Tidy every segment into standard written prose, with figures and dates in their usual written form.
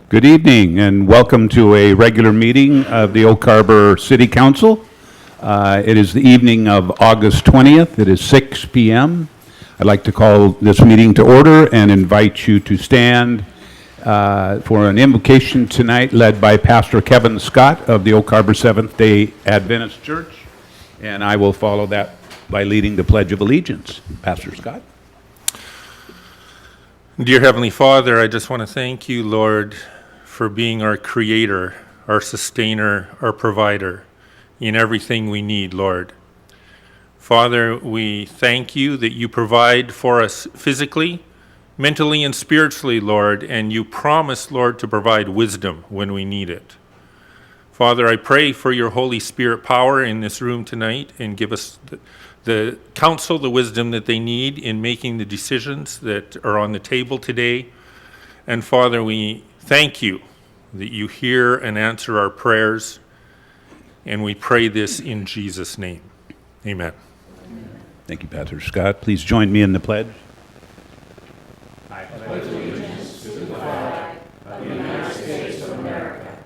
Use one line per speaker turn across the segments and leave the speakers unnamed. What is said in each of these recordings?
Good evening and welcome to a regular meeting of the Oak Harbor City Council. It is the evening of August 20th. It is 6 p.m. I'd like to call this meeting to order and invite you to stand for an invocation tonight led by Pastor Kevin Scott of the Oak Harbor Seventh-day Adventist Church. And I will follow that by leading the Pledge of Allegiance. Pastor Scott.
Dear Heavenly Father, I just want to thank you, Lord, for being our creator, our sustainer, our provider in everything we need, Lord. Father, we thank you that you provide for us physically, mentally, and spiritually, Lord, and you promise, Lord, to provide wisdom when we need it. Father, I pray for your Holy Spirit power in this room tonight and give us the counsel, the wisdom that they need in making the decisions that are on the table today. And Father, we thank you that you hear and answer our prayers, and we pray this in Jesus' name. Amen.
Thank you, Pastor Scott. Please join me in the pledge.
I pledge allegiance to the flag of the United States of America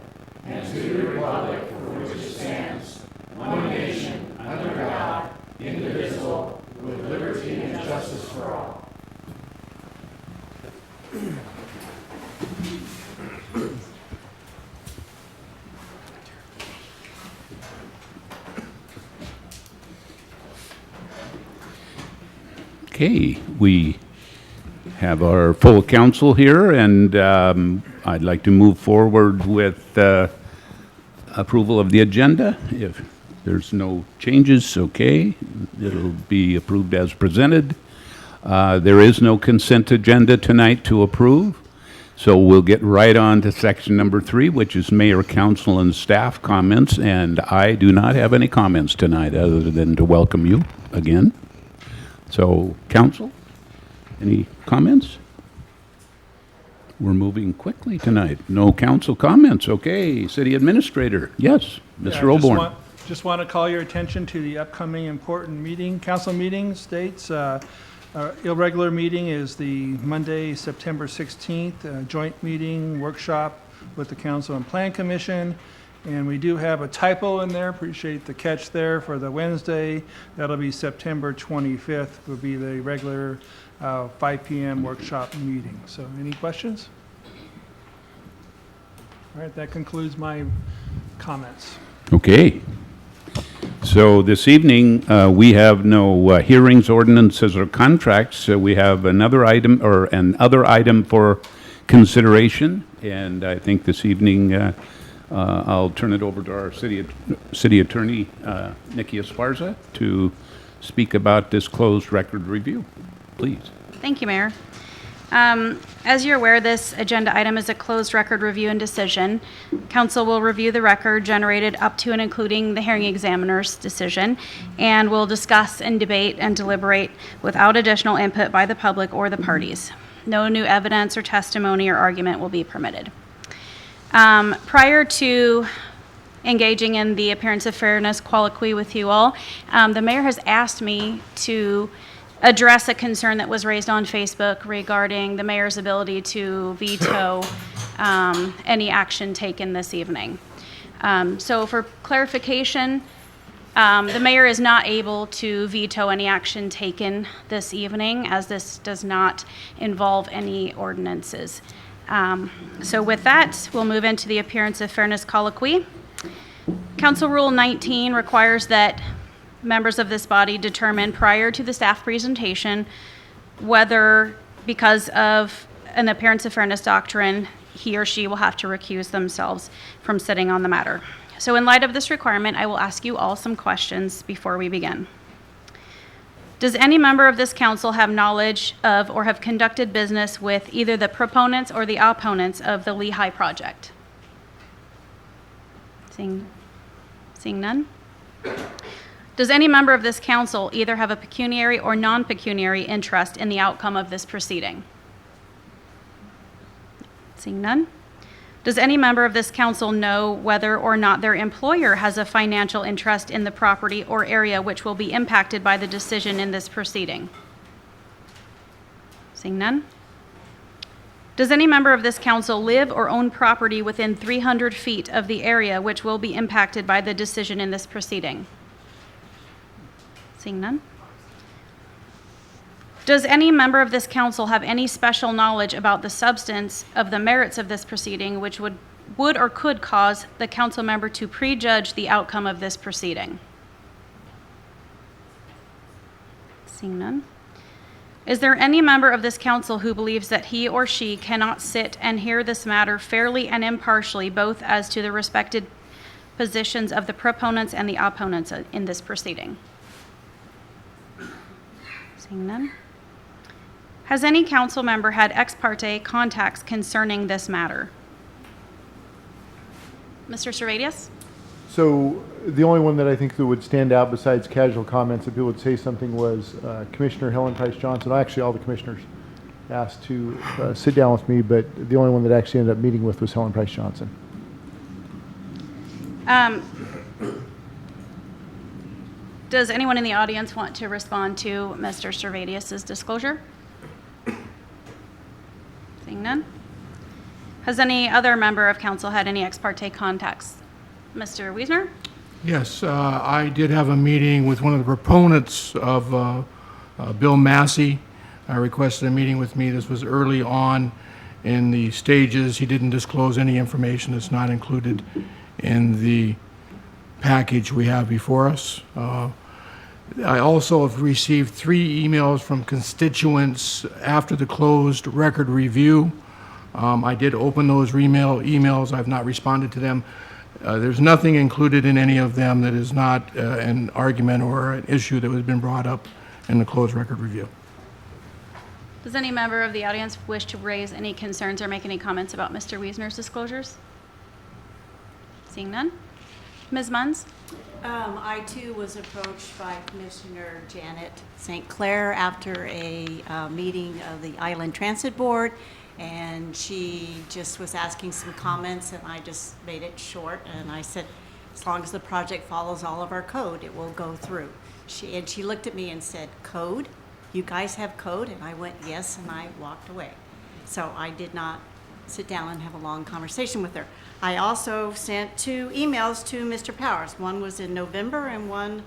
and to the republic for which it stands, one nation, under God, indivisible, with liberty and justice for all.
Okay, we have our full council here, and I'd like to move forward with approval of the agenda. If there's no changes, okay, it'll be approved as presented. There is no consent agenda tonight to approve, so we'll get right on to section number 3, which is mayor, council, and staff comments, and I do not have any comments tonight other than to welcome you again. So, council, any comments? We're moving quickly tonight. No council comments. Okay, city administrator. Yes, Mr. Oborn.
Just want to call your attention to the upcoming important meeting, council meeting states. Our irregular meeting is the Monday, September 16th, joint meeting, workshop with the Council and Plan Commission. And we do have a typo in there. Appreciate the catch there for the Wednesday. That'll be September 25th, will be the regular 5 p.m. workshop meeting. So any questions? All right, that concludes my comments.
Okay. So this evening, we have no hearings, ordinances, or contracts. We have another item for consideration. And I think this evening, I'll turn it over to our city attorney, Nikki Esparza, to speak about this closed record review. Please.
Thank you, Mayor. As you're aware, this agenda item is a closed record review and decision. Council will review the record generated up to and including the hearing examiner's decision, and will discuss and debate and deliberate without additional input by the public or the parties. No new evidence or testimony or argument will be permitted. Prior to engaging in the appearance of fairness colloquy with you all, the mayor has asked me to address a concern that was raised on Facebook regarding the mayor's ability to veto any action taken this evening. So for clarification, the mayor is not able to veto any action taken this evening, as this does not involve any ordinances. So with that, we'll move into the appearance of fairness colloquy. Council Rule 19 requires that members of this body determine prior to the staff presentation whether, because of an appearance of fairness doctrine, he or she will have to recuse themselves from sitting on the matter. So in light of this requirement, I will ask you all some questions before we begin. Does any member of this council have knowledge of or have conducted business with either the proponents or the opponents of the Lehigh project? Seeing none? Does any member of this council either have a pecuniary or non-pecuniary interest in the outcome of this proceeding? Seeing none? Does any member of this council know whether or not their employer has a financial interest in the property or area which will be impacted by the decision in this proceeding? Seeing none? Does any member of this council live or own property within 300 feet of the area which will be impacted by the decision in this proceeding? Seeing none. Does any member of this council have any special knowledge about the substance of the merits of this proceeding which would or could cause the council member to prejudge the outcome of this proceeding? Seeing none. Is there any member of this council who believes that he or she cannot sit and hear this matter fairly and impartially, both as to the respected positions of the proponents and the opponents in this proceeding? Seeing none. Has any council member had ex parte contacts concerning this matter? Mr. Servatius?
So the only one that I think that would stand out besides casual comments that people would say something was Commissioner Helen Price Johnson. Actually, all the commissioners asked to sit down with me, but the only one that actually ended up meeting with was Helen Price Johnson.
Does anyone in the audience want to respond to Mr. Servatius's disclosure? Seeing none. Has any other member of council had any ex parte contacts? Mr. Wiesner?
Yes, I did have a meeting with one of the proponents of Bill Massey. I requested a meeting with me. This was early on in the stages. He didn't disclose any information that's not included in the package we have before us. I also have received 3 emails from constituents after the closed record review. I did open those emails. I've not responded to them. There's nothing included in any of them that is not an argument or an issue that has been brought up in the closed record review.
Does any member of the audience wish to raise any concerns or make any comments about Mr. Wiesner's disclosures? Seeing none. Ms. Munns?
I too was approached by Commissioner Janet St. Clair after a meeting of the Island Transit Board, and she just was asking some comments, and I just made it short, and I said, as long as the project follows all of our code, it will go through. She looked at me and said, code? You guys have code? And I went, yes, and I walked away. So I did not sit down and have a long conversation with her. I also sent 2 emails to Mr. Powers. One was in November and one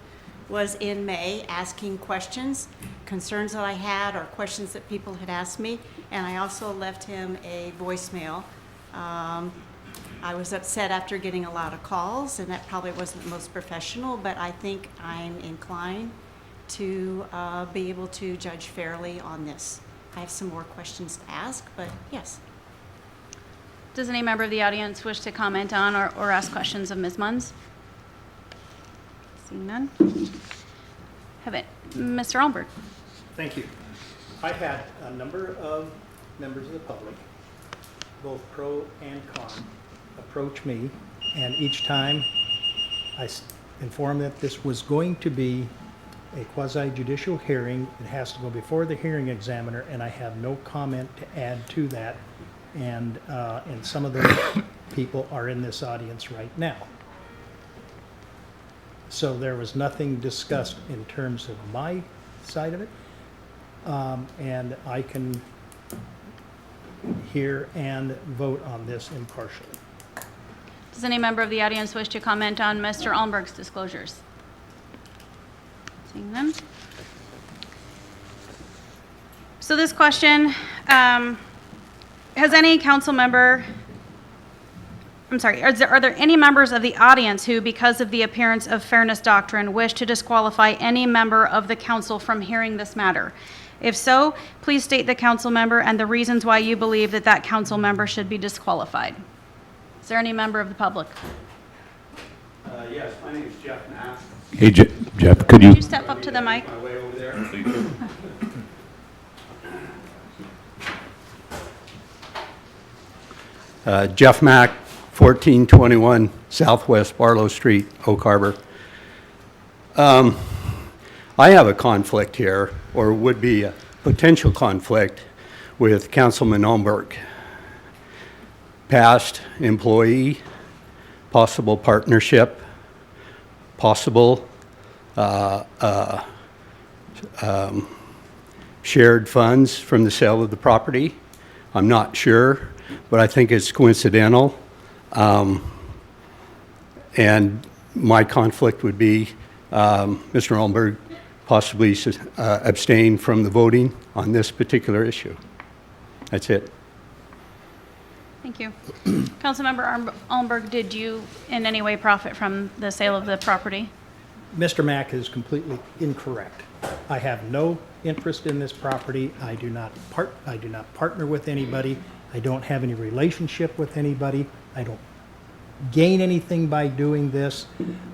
was in May, asking questions, concerns that I had or questions that people had asked me. And I also left him a voicemail. I was upset after getting a lot of calls, and that probably wasn't the most professional, but I think I'm inclined to be able to judge fairly on this. I have some more questions to ask, but yes.
Does any member of the audience wish to comment on or ask questions of Ms. Munns? Seeing none. Have it. Mr. Allenberg.
Thank you. I had a number of members of the public, both pro and con, approach me, and each time I informed that this was going to be a quasi-judicial hearing. It has to go before the hearing examiner, and I have no comment to add to that. And some of those people are in this audience right now. So there was nothing discussed in terms of my side of it. And I can hear and vote on this impartially.
Does any member of the audience wish to comment on Mr. Allenberg's disclosures? Seeing none. So this question, has any council member, are there any members of the audience who, because of the appearance of fairness doctrine, wish to disqualify any member of the council from hearing this matter? If so, please state the council member and the reasons why you believe that that council member should be disqualified. Is there any member of the public?
Yes, my name is Jeff Mack.
Hey, Jeff, could
Could
you,
you step up to the mic?
My way over there. Jeff Mack, 1421 Southwest Barlow Street, Oak Harbor. I have a conflict here, or would be a potential conflict, with Councilman Allenberg. Past employee, possible partnership, possible shared funds from the sale of the property. I'm not sure, but I think it's coincidental. And my conflict would be Mr. Allenberg possibly abstain from the voting on this particular issue. That's it.
Thank you. Councilmember Allenberg, did you in any way profit from the sale of the property?
Mr. Mack is completely incorrect. I have no interest in this property. I do not partner with anybody. I don't have any relationship with anybody. I don't gain anything by doing this.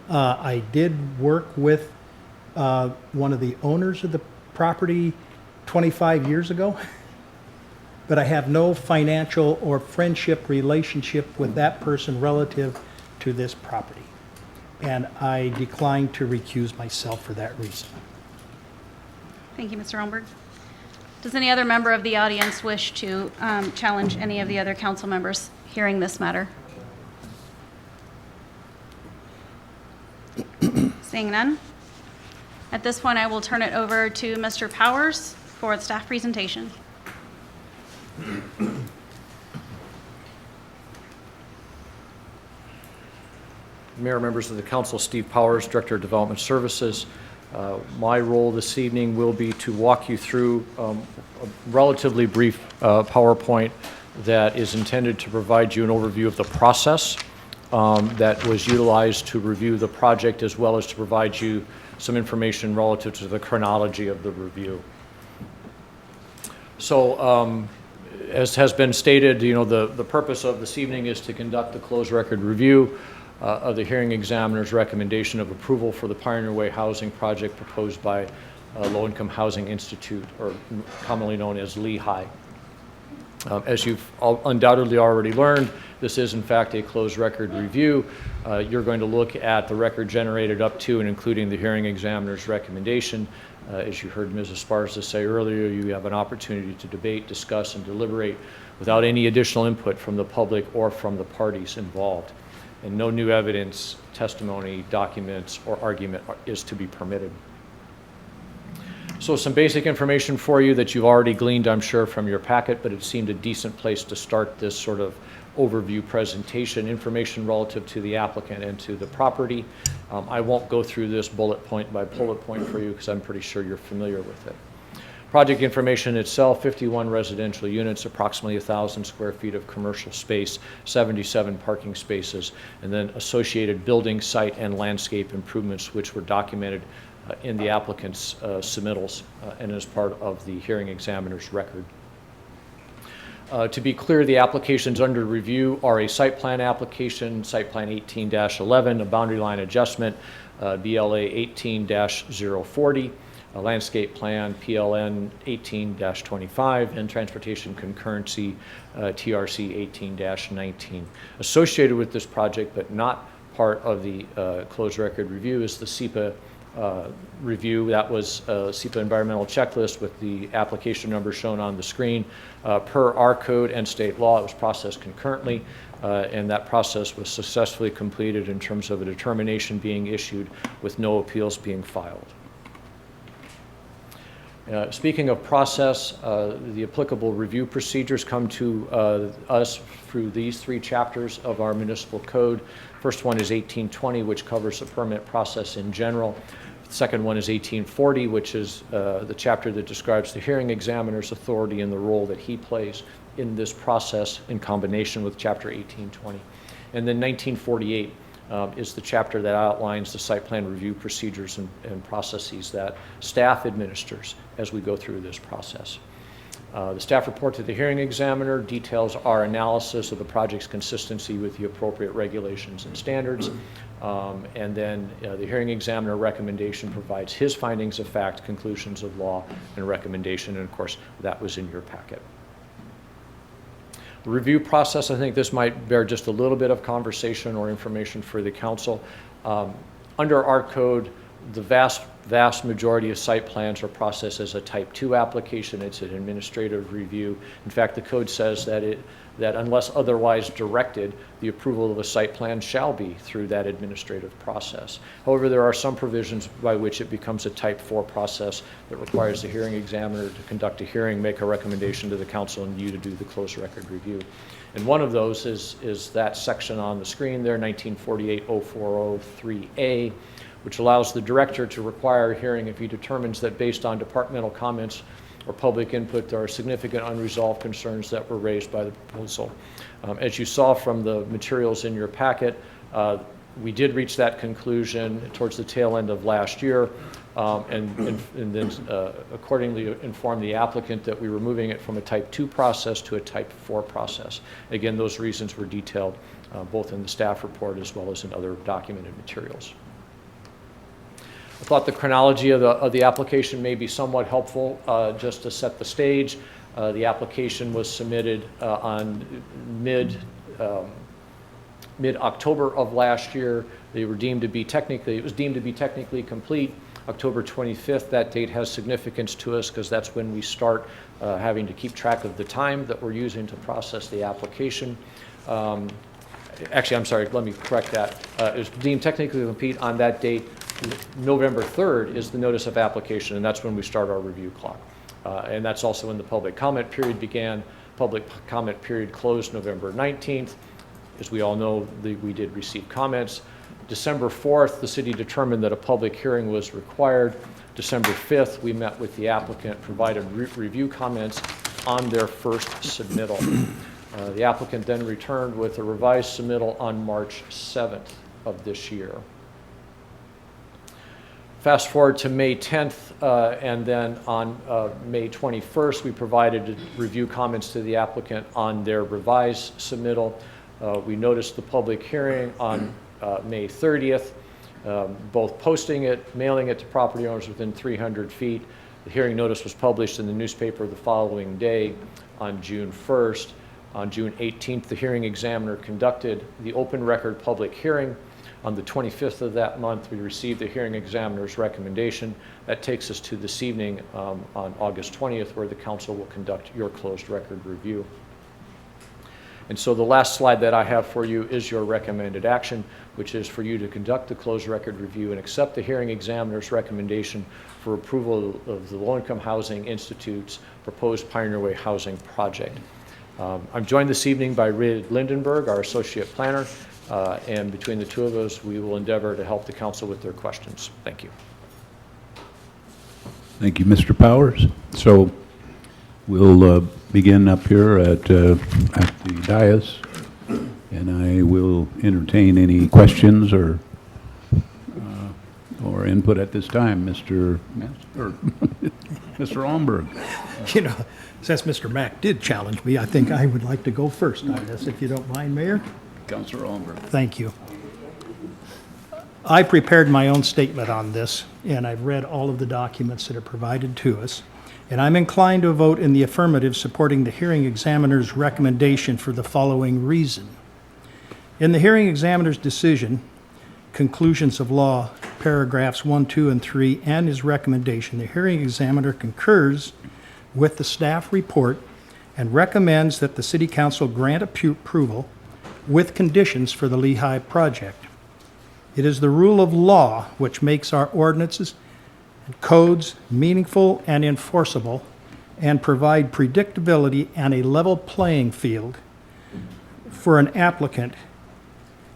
I did work with one of the owners of the property 25 years ago, but I have no financial or friendship relationship with that person relative to this property. And I decline to recuse myself for that reason.
Thank you, Mr. Allenberg. Does any other member of the audience wish to challenge any of the other council members hearing this matter? Seeing none. At this point, I will turn it over to Mr. Powers for the staff presentation.
Mayor, members of the council, Steve Powers, Director of Development Services. My role this evening will be to walk you through a relatively brief PowerPoint that is intended to provide you an overview of the process that was utilized to review the project, as well as to provide you some information relative to the chronology of the review. So, as has been stated, the purpose of this evening is to conduct the closed record review of the hearing examiner's recommendation of approval for the Pioneer Way housing project proposed by Low Income Housing Institute, or commonly known as LEHI. As you've undoubtedly already learned, this is in fact a closed record review. You're going to look at the record generated up to and including the hearing examiner's recommendation. As you heard Mrs. Sparza say earlier, you have an opportunity to debate, discuss, and deliberate without any additional input from the public or from the parties involved. And no new evidence, testimony, documents, or argument is to be permitted. So some basic information for you that you've already gleaned, I'm sure, from your packet, but it seemed a decent place to start this sort of overview presentation. Information relative to the applicant and to the property. I won't go through this bullet point by bullet point for you because I'm pretty sure you're familiar with it. Project information itself: 51 residential units, approximately 1,000 square feet of commercial space, 77 parking spaces, and then associated building, site, and landscape improvements, which were documented in the applicant's submittals and as part of the hearing examiner's record. To be clear, the applications under review are a site plan application, site plan 18-11, a boundary line adjustment, BLA 18-040, a landscape plan, PLN 18-25, and transportation concurrency, TRC 18-19. Associated with this project, but not part of the closed record review, is the SEPA review. That was a SEPA environmental checklist with the application number shown on the screen. Per our code and state law, it was processed concurrently, and that process was successfully completed in terms of a determination being issued with no appeals being filed. Speaking of process, the applicable review procedures come to us through these three chapters of our municipal code. First one is 1820, which covers the permit process in general. The second one is 1840, which is the chapter that describes the hearing examiner's authority and the role that he plays in this process in combination with chapter 1820. And then 1948 is the chapter that outlines the site plan review procedures and processes that staff administers as we go through this process. The staff report to the hearing examiner details our analysis of the project's consistency with the appropriate regulations and standards. And then the hearing examiner recommendation provides his findings of fact, conclusions of law, and recommendation. And of course, that was in your packet. The review process, I think this might bear just a little bit of conversation or information for the council. Under our code, The vast majority of site plans are processed as a Type 2 application. It's an administrative review. In fact, the code says that unless otherwise directed, the approval of a site plan shall be through that administrative process. However, there are some provisions by which it becomes a Type 4 process that requires the hearing examiner to conduct a hearing, make a recommendation to the council, and you to do the closed record review. And one of those is that section on the screen there, 1948-0403A, which allows the director to require a hearing if he determines that based on departmental comments or public input, there are significant unresolved concerns that were raised by the proposal. As you saw from the materials in your packet, we did reach that conclusion towards the tail end of last year, and then accordingly informed the applicant that we were moving it from a Type 2 process to a Type 4 process. Again, those reasons were detailed both in the staff report as well as in other documented materials. I thought the chronology of the application may be somewhat helpful just to set the stage. The application was submitted on mid-October of last year. It was deemed to be technically complete October 25th. That date has significance to us because that's when we start having to keep track of the time that we're using to process the application. Actually, I'm sorry, let me correct that. It was deemed technically complete on that date. November 3rd is the notice of application, and that's when we start our review clock. And that's also when the public comment period began. Public comment period closed November 19th. As we all know, we did receive comments. December 4th, the city determined that a public hearing was required. December 5th, we met with the applicant, provided review comments on their first submittal. The applicant then returned with a revised submittal on March 7th of this year. Fast forward to May 10th, and then on May 21st, we provided review comments to the applicant on their revised submittal. We noticed the public hearing on May 30th, both posting it, mailing it to property owners within 300 feet. The hearing notice was published in the newspaper the following day on June 1st. On June 18th, the hearing examiner conducted the open record public hearing. On the 25th of that month, we received the hearing examiner's recommendation. That takes us to this evening on August 20th, where the council will conduct your closed record review. And so the last slide that I have for you is your recommended action, which is for you to conduct the closed record review and accept the hearing examiner's recommendation for approval of the Low-Income Housing Institute's proposed Pioneer Way housing project. I'm joined this evening by Rid Lindenberg, our associate planner. And between the two of us, we will endeavor to help the council with their questions. Thank you.
Thank you, Mr. Powers. So we'll begin up here at the dais, and I will entertain any questions or input at this time, Mr. Almberg.
You know, since Mr. Mack did challenge me, I think I would like to go first on this, if you don't mind, Mayor.
Councilor Almberg.
Thank you. I prepared my own statement on this, and I've read all of the documents that are provided to us, and I'm inclined to vote in the affirmative supporting the hearing examiner's recommendation for the following reason. In the hearing examiner's decision, conclusions of law, paragraphs 1, 2, and 3, and his recommendation, the hearing examiner concurs with the staff report and recommends that the City Council grant approval with conditions for the Lehigh project. It is the rule of law which makes our ordinances and codes meaningful and enforceable and provide predictability and a level playing field for an applicant,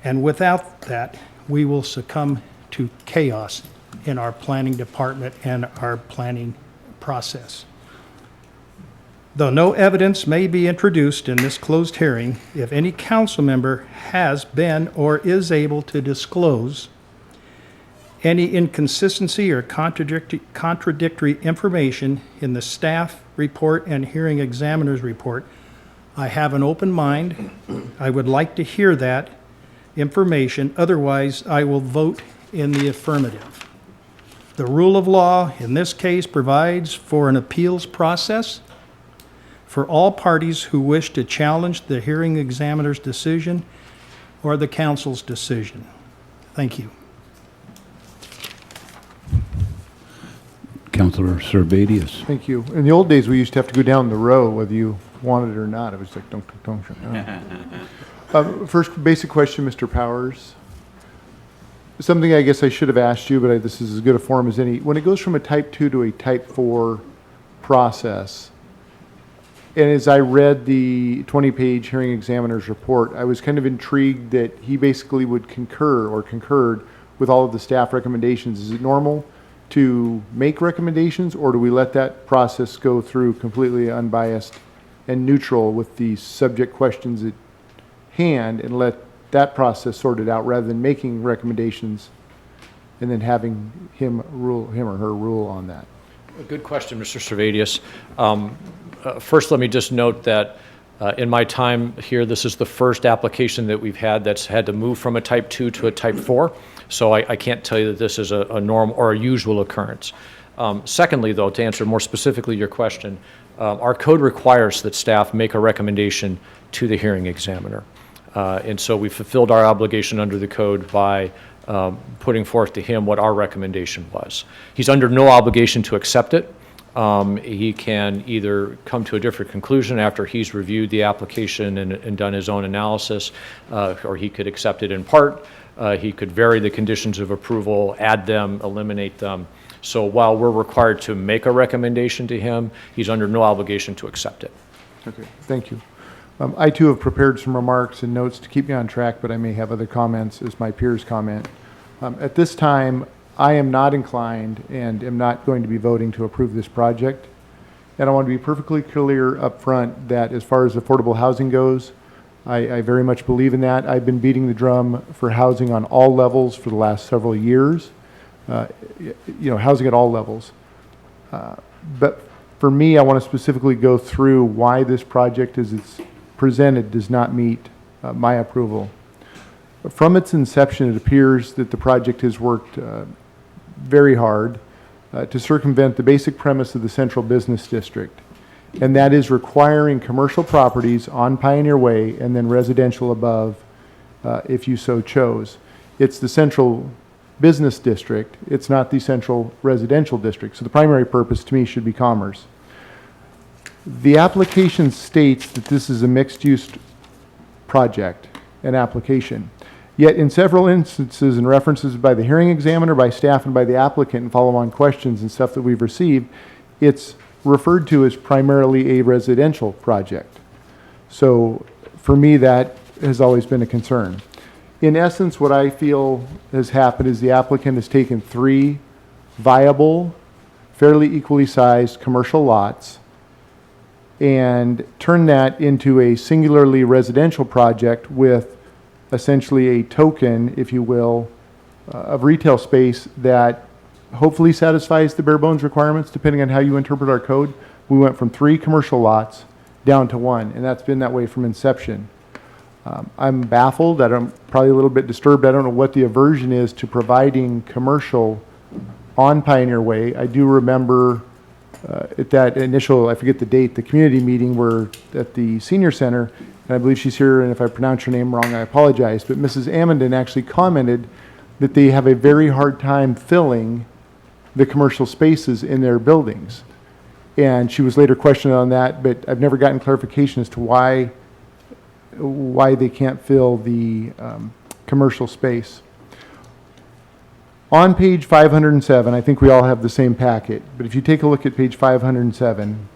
and without that, we will succumb to chaos in our planning department and our planning process. Though no evidence may be introduced in this closed hearing, if any council member has been or is able to disclose any inconsistency or contradictory information in the staff report and hearing examiner's report, I have an open mind. I would like to hear that information. Otherwise, I will vote in the affirmative. The rule of law in this case provides for an appeals process for all parties who wish to challenge the hearing examiner's decision or the council's decision. Thank you.
Councilor Servadius.
Thank you. In the old days, we used to have to go down the row whether you wanted it or not. It was like, don't. First basic question, Mr. Powers. Something I guess I should have asked you, but this is as good a form as any. When it goes from a type 2 to a type 4 process, and as I read the 20-page hearing examiner's report, I was kind of intrigued that he basically would concurred with all of the staff recommendations. Is it normal to make recommendations, or do we let that process go through completely unbiased and neutral with the subject questions at hand and let that process sorted out rather than making recommendations and then having him or her rule on that?
A good question, Mr. Servadius. First, let me just note that in my time here, this is the first application that we've had that's had to move from a type 2 to a type 4. So I can't tell you that this is a norm or a usual occurrence. Secondly, though, to answer more specifically your question, our code requires that staff make a recommendation to the hearing examiner. And so we fulfilled our obligation under the code by putting forth to him what our recommendation was. He's under no obligation to accept it. He can either come to a different conclusion after he's reviewed the application and done his own analysis, or he could accept it in part. He could vary the conditions of approval, add them, eliminate them. So while we're required to make a recommendation to him, he's under no obligation to accept it.
Okay, thank you. I too have prepared some remarks and notes to keep me on track, but I may have other comments as my peers comment. At this time, I am not inclined and am not going to be voting to approve this project. And I want to be perfectly clear up front that as far as affordable housing goes, I very much believe in that. I've been beating the drum for housing on all levels for the last several years. Housing at all levels. But for me, I want to specifically go through why this project as it's presented does not meet my approval. From its inception, it appears that the project has worked very hard to circumvent the basic premise of the central business district, and that is requiring commercial properties on Pioneer Way and then residential above if you so chose. It's the central business district, it's not the central residential district, so the primary purpose to me should be commerce. The application states that this is a mixed-use project, an application. Yet in several instances and references by the hearing examiner, by staff, and by the applicant and follow-on questions and stuff that we've received, it's referred to as primarily a residential project. So for me, that has always been a concern. In essence, what I feel has happened is the applicant has taken 3 viable, fairly equally sized commercial lots and turned that into a singularly residential project with essentially a token, if you will, of retail space that hopefully satisfies the bare bones requirements depending on how you interpret our code. We went from 3 commercial lots down to 1, and that's been that way from inception. I'm baffled. I'm probably a little bit disturbed. I don't know what the aversion is to providing commercial on Pioneer Way. I do remember at that initial, I forget the date, the community meeting were at the senior center, and I believe she's here, and if I pronounce her name wrong, I apologize, but Mrs. Amundon actually commented that they have a very hard time filling the commercial spaces in their buildings. And she was later questioned on that, but I've never gotten clarification as to why they can't fill the commercial space. On page 507, I think we all have the same packet, but if you take a look at page 507,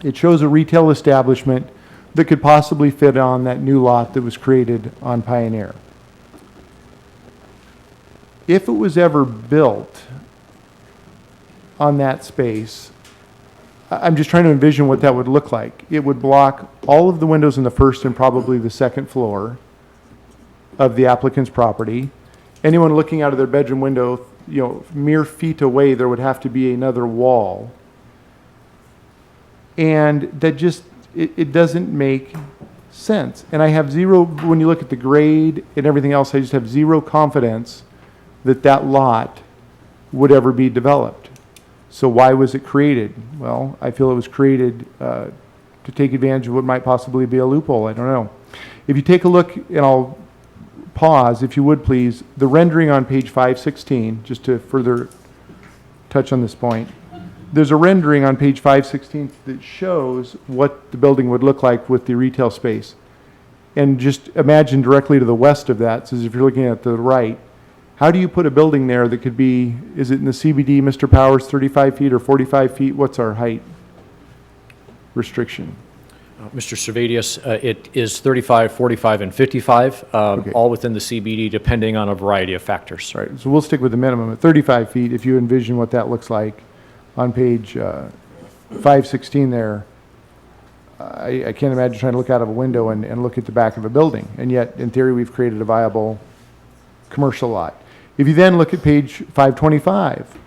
it shows a retail establishment that could possibly fit on that new lot that was created on Pioneer. If it was ever built on that space, I'm just trying to envision what that would look like. It would block all of the windows in the first and probably the second floor of the applicant's property. Anyone looking out of their bedroom window, mere feet away, there would have to be another wall. And that just, it doesn't make sense. And I have zero, when you look at the grade and everything else, I just have zero confidence that that lot would ever be developed. So why was it created? Well, I feel it was created to take advantage of what might possibly be a loophole. I don't know. If you take a look, and I'll pause, if you would please, the rendering on page 516, just to further touch on this point. there's a rendering on page 516 that shows what the building would look like with the retail space. And just imagine directly to the west of that, so if you're looking at the right, how do you put a building there that could be, is it in the CBD, Mr. Powers, 35 feet or 45 feet? What's our height restriction?
Mr. Servadius, it is 35, 45, and 55,
Okay.
all within the CBD, depending on a variety of factors.
All right, so we'll stick with the minimum at 35 feet if you envision what that looks like on page 516 there. I can't imagine trying to look out of a window and look at the back of a building, and yet, in theory, we've created a viable commercial lot. If you then look at page 525,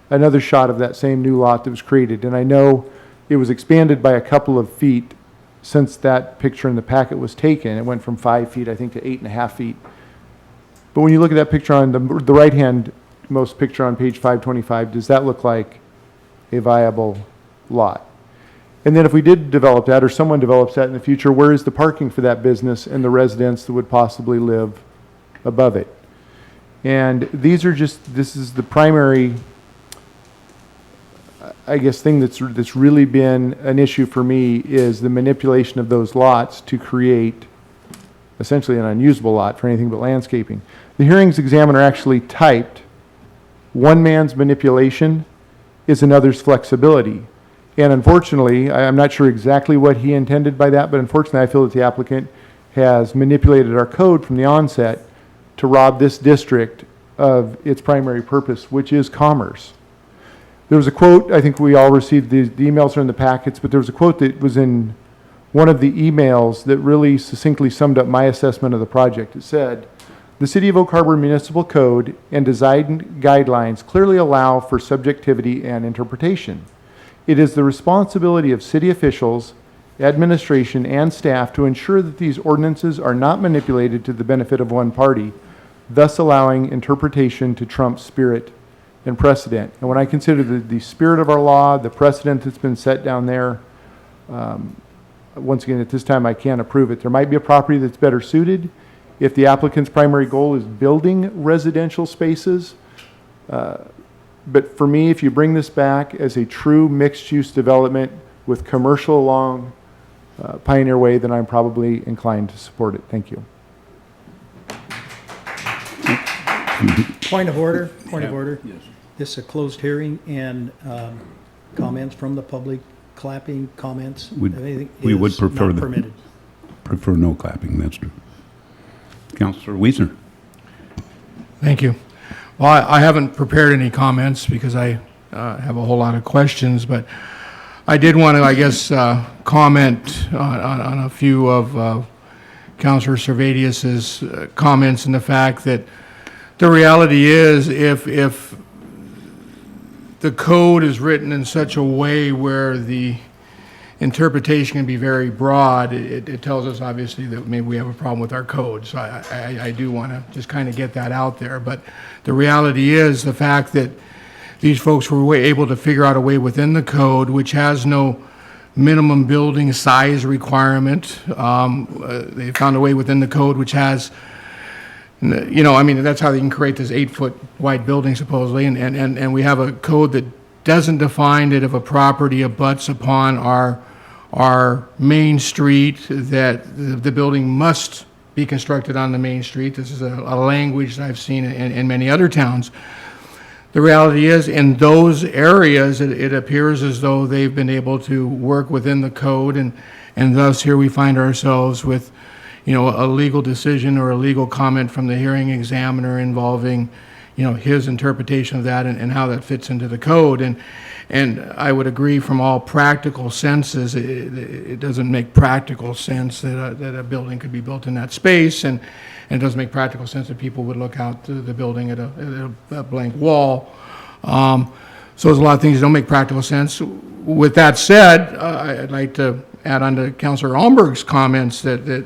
another shot of that same new lot that was created, and I know it was expanded by a couple of feet since that picture in the packet was taken. It went from 5 feet, I think, to 8.5 feet. But when you look at that picture on the right-hand most picture on page 525, does that look like a viable lot? And then if we did develop that, or someone develops that in the future, where is the parking for that business and the residents that would possibly live above it? And these are just, this is the primary, I guess, thing that's really been an issue for me is the manipulation of those lots to create essentially an unusable lot for anything but landscaping. The hearings examiner actually typed, one man's manipulation is another's flexibility. And unfortunately, I'm not sure exactly what he intended by that, but unfortunately I feel that the applicant has manipulated our code from the onset to rob this district of its primary purpose, which is commerce. There was a quote, I think we all received, the emails are in the packets, but there was a quote that was in one of the emails that really succinctly summed up my assessment of the project. It said, the City of Oak Harbor Municipal Code and design guidelines clearly allow for subjectivity and interpretation. It is the responsibility of city officials, administration, and staff to ensure that these ordinances are not manipulated to the benefit of one party, thus allowing interpretation to trump spirit and precedent. And when I consider the spirit of our law, the precedent that's been set down there, once again, at this time, I can't approve it. There might be a property that's better suited. If the applicant's primary goal is building residential spaces, but for me, if you bring this back as a true mixed-use development with commercial along Pioneer Way, then I'm probably inclined to support it. Thank you.
Point of order, point of order. Yes. This is a closed hearing, and comments from the public, clapping, comments, anything
We would
is
prefer
not permitted.
Prefer no clapping, that's true. Councillor Wiesner.
Thank you. Well, I haven't prepared any comments because I have a whole lot of questions, but I did want to, I guess, comment on a few of Councillor Servadius's comments and the fact that the reality is if the code is written in such a way where the interpretation can be very broad, it tells us obviously that maybe we have a problem with our code. So I do want to just kind of get that out there. But the reality is the fact that these folks were able to figure out a way within the code which has no minimum building size requirement. They found a way within the code which has, you know, I mean, that's how they can create this 8-foot wide building supposedly. And we have a code that doesn't define that if a property abuts upon our main street, that the building must be constructed on the main street. This is a language that I've seen in many other towns. The reality is, in those areas, it appears as though they've been able to work within the code, and thus here we find ourselves with, you know, a legal decision or a legal comment from the hearing examiner involving, you know, his interpretation of that and how that fits into the code. And I would agree from all practical senses, it doesn't make practical sense that a building could be built in that space, and it doesn't make practical sense that people would look out the building at a blank wall. So there's a lot of things that don't make practical sense. With that said, I'd like to add on to Councillor Almberg's comments that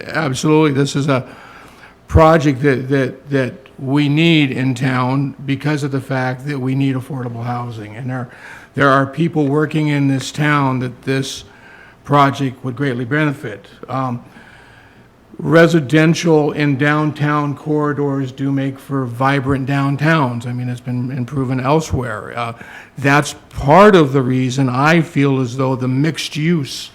absolutely this is a project that we need in town because of the fact that we need affordable housing. And there are people working in this town that this project would greatly benefit. residential and downtown corridors do make for vibrant downtowns. I mean, it's been proven elsewhere. That's part of the reason I feel as though the mixed use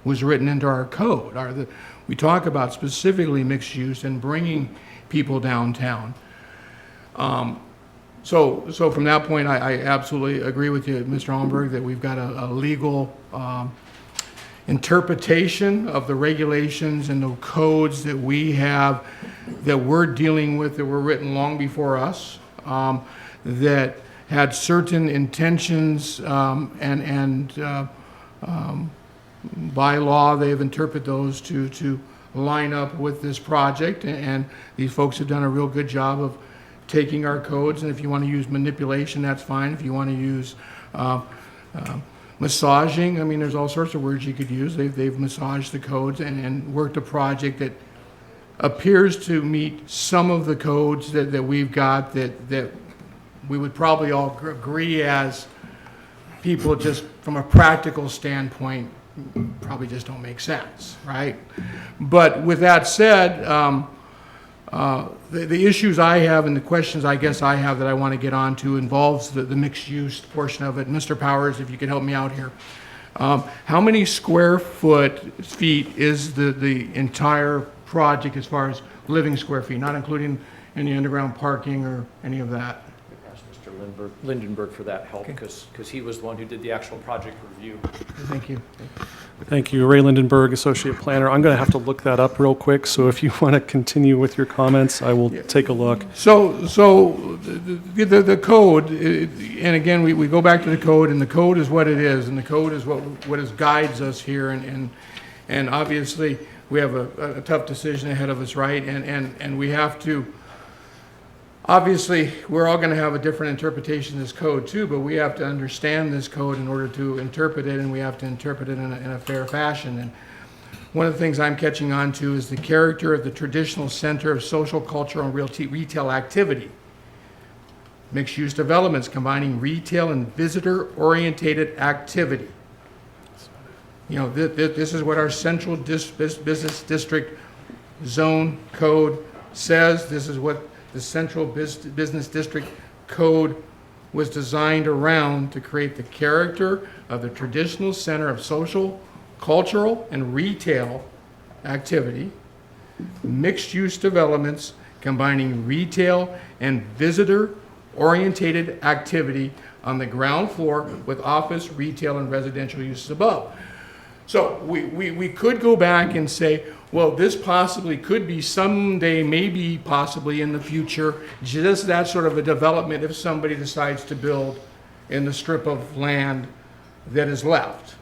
was written into our code. We talk about specifically mixed use and bringing people downtown. So from that point, I absolutely agree with you, Mr. Holmberg, that we've got a legal interpretation of the regulations and the codes that we have, that we're dealing with, that were written long before us, that had certain intentions, and by law, they've interpreted those to line up with this project, and these folks have done a real good job of taking our codes, and if you want to use manipulation, that's fine. If you want to use massaging, I mean, there's all sorts of words you could use. They've massaged the codes and worked a project that appears to meet some of the codes that we've got, that we would probably all agree as people, just from a practical standpoint, probably just don't make sense, right? But with that said, the issues I have and the questions I guess I have that I want to get onto involves the mixed use portion of it. Mr. Powers, if you could help me out here. How many feet is the entire project as far as living square feet, not including any underground parking or any of that?
Ask Mr. Lindenberg for that help, because he was the one who did the actual project review.
Thank you.
Thank you. Ray Lindenberg, Associate Planner. I'm going to have to look that up real quick, so if you want to continue with your comments, I will take a look.
So the code, and again, we go back to the code, and the code is what it is, and the code is what guides us here, and obviously, we have a tough decision ahead of us, right? And we have to, obviously, we're all going to have a different interpretation of this code too, but we have to understand this code in order to interpret it, and we have to interpret it in a fair fashion. And one of the things I'm catching on to is the character of the traditional center of social, cultural, and retail activity. Mixed-use developments combining retail and visitor-oriented activity. You know, this is what our central business district zone code says. This is what the Central Business District Code was designed around, to create the character of the traditional center of social, cultural, and retail activity. Mixed-use developments combining retail and visitor-oriented activity on the ground floor with office, retail, and residential uses above. So we could go back and say, well, this possibly could be someday, maybe possibly in the future, just that sort of a development if somebody decides to build in the strip of land that is left.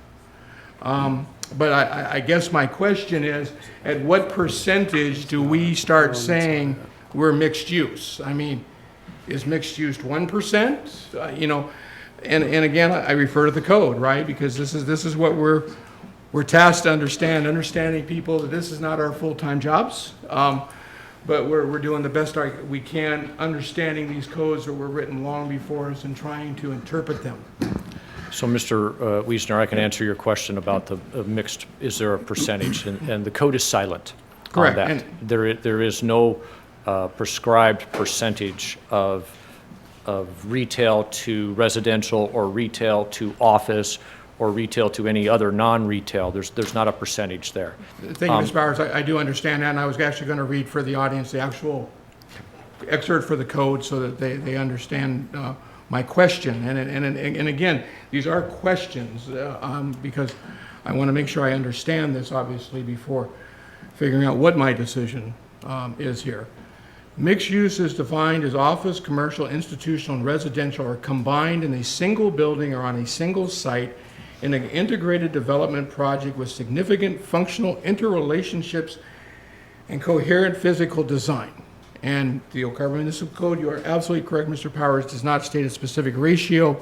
But I guess my question is, at what percentage do we start saying we're mixed use? I mean, is mixed use 1%? You know, and again, I refer to the code, right? Because this is what we're tasked to understanding people that this is not our full-time jobs, but we're doing the best we can, understanding these codes that were written long before us and trying to interpret them.
So, Mr. Wiesner, I can answer your question about the mixed, is there a percentage? And the code is silent on
Correct.
that.
And
There is no prescribed percentage of retail to residential, or retail to office, or retail to any other non-retail. There's not a percentage there.
Thank you, Ms. Bowers. I do understand that, and I was actually going to read for the audience the actual excerpt for the code so that they understand my question. And again, these are questions because I want to make sure I understand this, obviously, before figuring out what my decision is here. Mixed use is defined as office, commercial, institutional, and residential are combined in a single building or on a single site in an integrated development project with significant functional interrelationships and coherent physical design. And the Oak Harbor Municipal Code, you are absolutely correct, Mr. Powers, does not state a specific ratio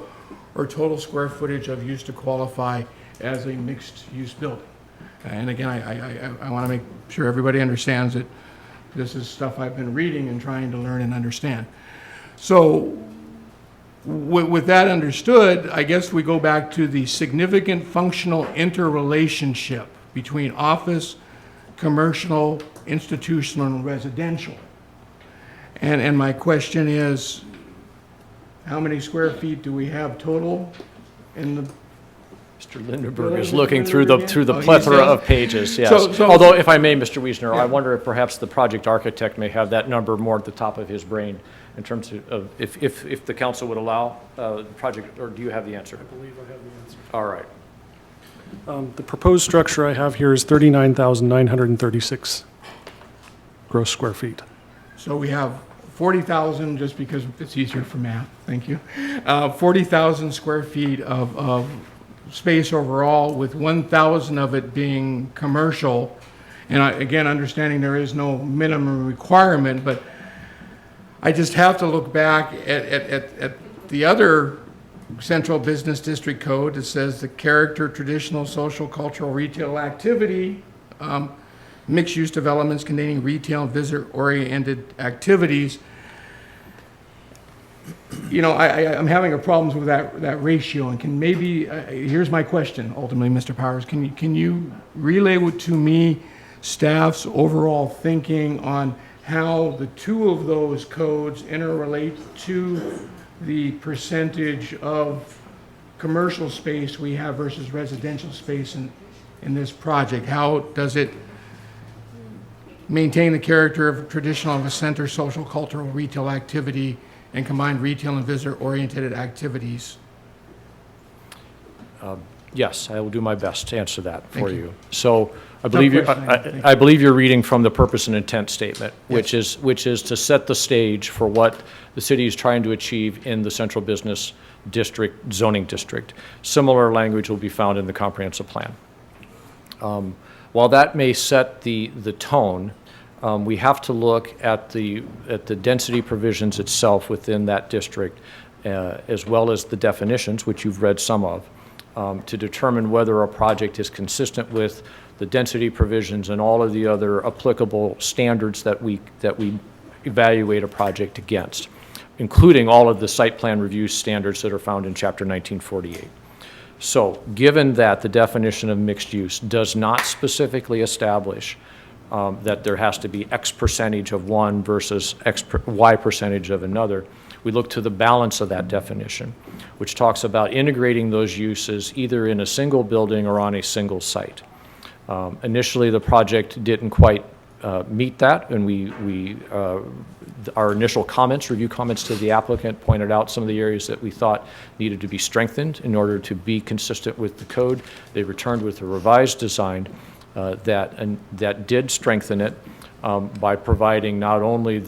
or total square footage of use to qualify as a mixed-use building. And again, I want to make sure everybody understands that this is stuff I've been reading and trying to learn and understand. So with that understood, I guess we go back to the significant functional interrelationship between office, commercial, institutional and residential. And my question is, how many square feet do we have total in the?
Mr. Lindenberg is looking through the
Oh, he
plethora
says-
of pages, yes.
So-
Although, if I may, Mr. Wiesner, I wonder if perhaps the project architect may have that number more at the top of his brain in terms of, if the council would allow the project, or do you have the answer?
I believe I have the answer.
All right.
The proposed structure I have here is 39,936 gross square feet.
So we have 40,000, just because it's easier for math, thank you. 40,000 square feet of space overall, with 1,000 of it being commercial. And again, understanding there is no minimum requirement, but I just have to look back at the other Central Business District Code. It says the character, traditional, social, cultural, retail activity, mixed-use developments containing retail and visitor-oriented activities. You know, I'm having a problems with that ratio, and can maybe, here's my question, ultimately, Mr. Powers. Can you relay to me staff's overall thinking on how the two of those codes interrelate to the percentage of commercial space we have versus residential space in this project? How does it maintain the character of traditional of a center, social, cultural, retail activity, and combined retail and visitor-oriented activities?
Yes, I will do my best to answer that for
Thank you.
you. So I believe I believe you're reading from the purpose and intent statement, which is to set the stage for what the city is trying to achieve in the Central Business District zoning district. Similar language will be found in the comprehensive plan. While that may set the tone, we have to look at the density provisions itself within that district, as well as the definitions, which you've read some of, to determine whether a project is consistent with the density provisions and all of the other applicable standards that we evaluate a project against, including all of the site plan review standards that are found in Chapter 1948. So, given that the definition of mixed use does not specifically establish that there has to be X percentage of one versus Y percentage of another, we look to the balance of that definition, which talks about integrating those uses either in a single building or on a single site. Initially, the project didn't quite meet that, and our initial comments, review comments to the applicant, pointed out some of the areas that we thought needed to be strengthened in order to be consistent with the code. They returned with a revised design that did strengthen it by providing not only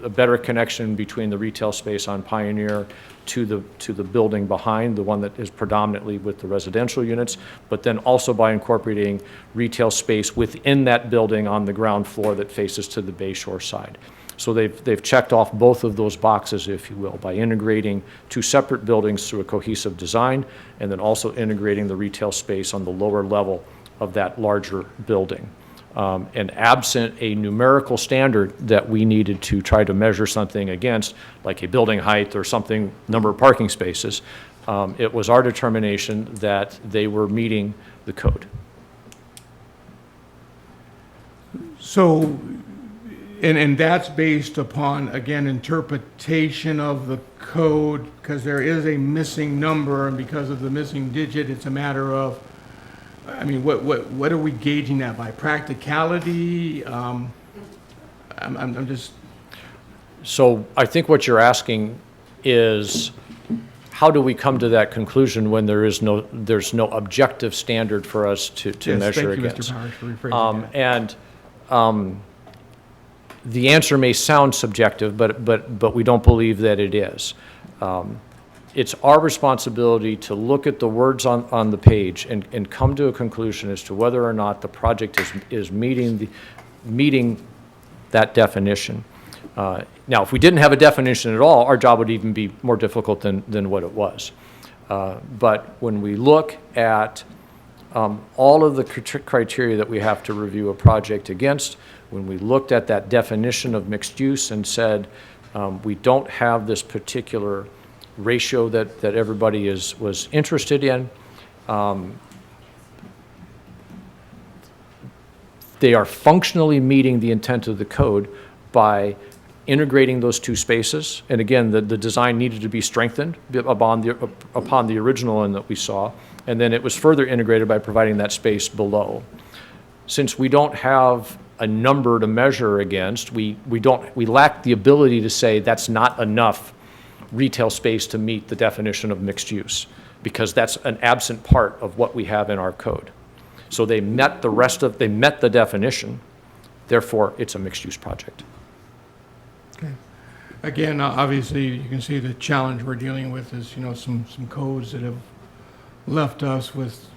a better connection between the retail space on Pioneer to the building behind, the one that is predominantly with the residential units, but then also by incorporating retail space within that building on the ground floor that faces to the Bayshore side. So they've checked off both of those boxes, if you will, by integrating two separate buildings through a cohesive design, and then also integrating the retail space on the lower level of that larger building. And absent a numerical standard that we needed to try to measure something against, like a building height or something, number of parking spaces, it was our determination that they were meeting the code.
So, and that's based upon, again, interpretation of the code, because there is a missing number, and because of the missing digit, it's a matter of, I mean, what are we gauging that by? Practicality? I'm just...
So I think what you're asking is, how do we come to that conclusion when there's no objective standard for us to measure against?
Thank you, Mr. Powers, for rephrasing that.
The answer may sound subjective, but we don't believe that it is. It's our responsibility to look at the words on the page and come to a conclusion as to whether or not the project is meeting that definition. Now, if we didn't have a definition at all, our job would even be more difficult than what it was. But when we look at all of the criteria that we have to review a project against, when we looked at that definition of mixed use and said, we don't have this particular ratio that everybody was interested in, they are functionally meeting the intent of the code by integrating those two spaces. And again, the design needed to be strengthened upon the original one that we saw. And then it was further integrated by providing that space below. Since we don't have a number to measure against, we lack the ability to say that's not enough retail space to meet the definition of mixed use, because that's an absent part of what we have in our code. So they met the definition, therefore it's a mixed use project.
Okay. Again, obviously, you can see the challenge we're dealing with is, some codes that have left us with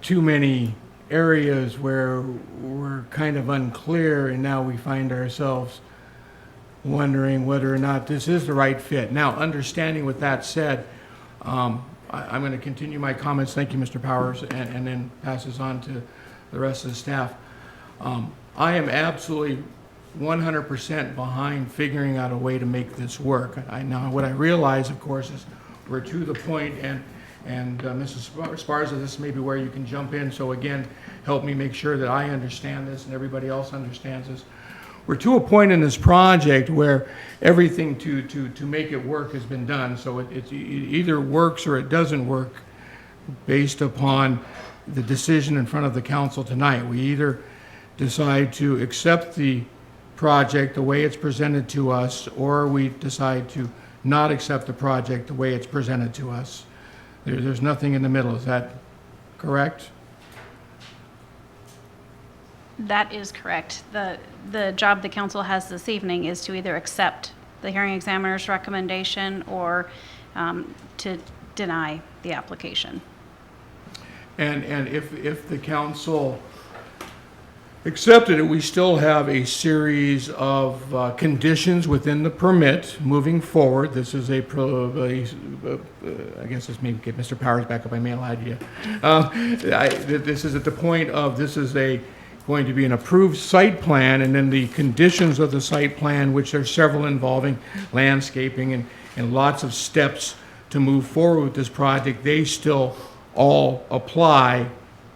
too many areas where we're kind of unclear, and now we find ourselves wondering whether or not this is the right fit. Now, understanding with that said, I'm going to continue my comments. Thank you, Mr. Powers, and then pass this on to the rest of the staff. I am absolutely 100% behind figuring out a way to make this work. Now, what I realize, of course, is we're to the point, and Mrs. Sparza, this may be where you can jump in. So again, help me make sure that I understand this and everybody else understands this. We're to a point in this project where everything to make it work has been done. So it either works or it doesn't work based upon the decision in front of the council tonight. We either decide to accept the project the way it's presented to us, or we decide to not accept the project the way it's presented to us. There's nothing in the middle. Is that correct?
That is correct. The job the council has this evening is to either accept the hearing examiner's recommendation or to deny the application.
And if the council accepted it, we still have a series of conditions within the permit moving forward. This is I guess this may get Mr. Powers back up. I may have lied to you. This is at the point of this is going to be an approved site plan, and then the conditions of the site plan, which are several involving landscaping and lots of steps to move forward with this project, they still all apply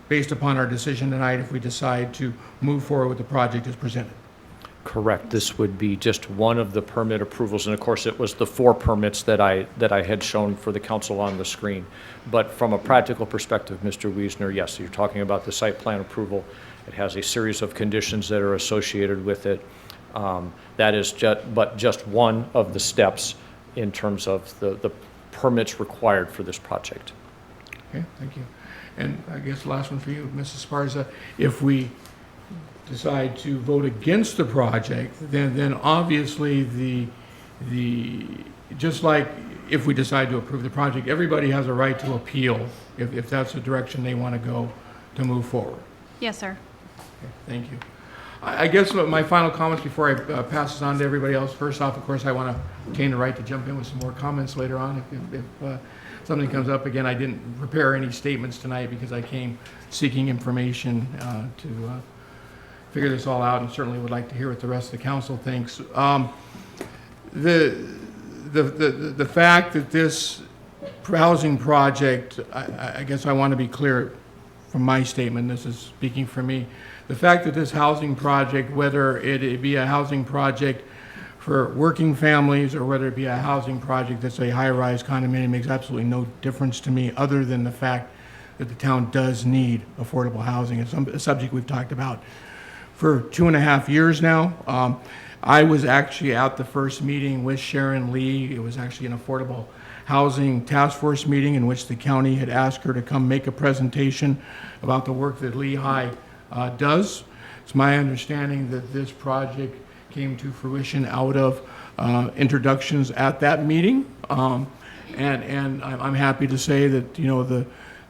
based upon our decision tonight if we decide to move forward with the project as presented.
Correct. This would be just one of the permit approvals, and of course it was the 4 permits that I had shown for the council on the screen. But from a practical perspective, Mr. Wiesner, yes, you're talking about the site plan approval. It has a series of conditions that are associated with it. That is just one of the steps in terms of the permits required for this project.
Okay, thank you. And I guess the last one for you, Mrs. Sparza, if we decide to vote against the project, then obviously just like if we decide to approve the project, everybody has a right to appeal if that's the direction they want to go to move forward.
Yes, sir.
Okay, thank you. I guess my final comments before I pass this on to everybody else. First off, of course, I want to retain the right to jump in with some more comments later on if something comes up. Again, I didn't prepare any statements tonight because I came seeking information to figure this all out, and certainly would like to hear what the rest of the council thinks. The fact that this housing project, I guess I want to be clear from my statement, this is speaking for me. The fact that this housing project, whether it be a housing project for working families or whether it be a housing project that's a high-rise condominium, makes absolutely no difference to me other than the fact that the town does need affordable housing. It's a subject we've talked about for 2.5 years now. I was actually at the first meeting with Sharon Lee. It was actually an affordable housing task force meeting in which the county had asked her to come make a presentation about the work that Lehigh does. It's my understanding that this project came to fruition out of introductions at that meeting, and I'm happy to say that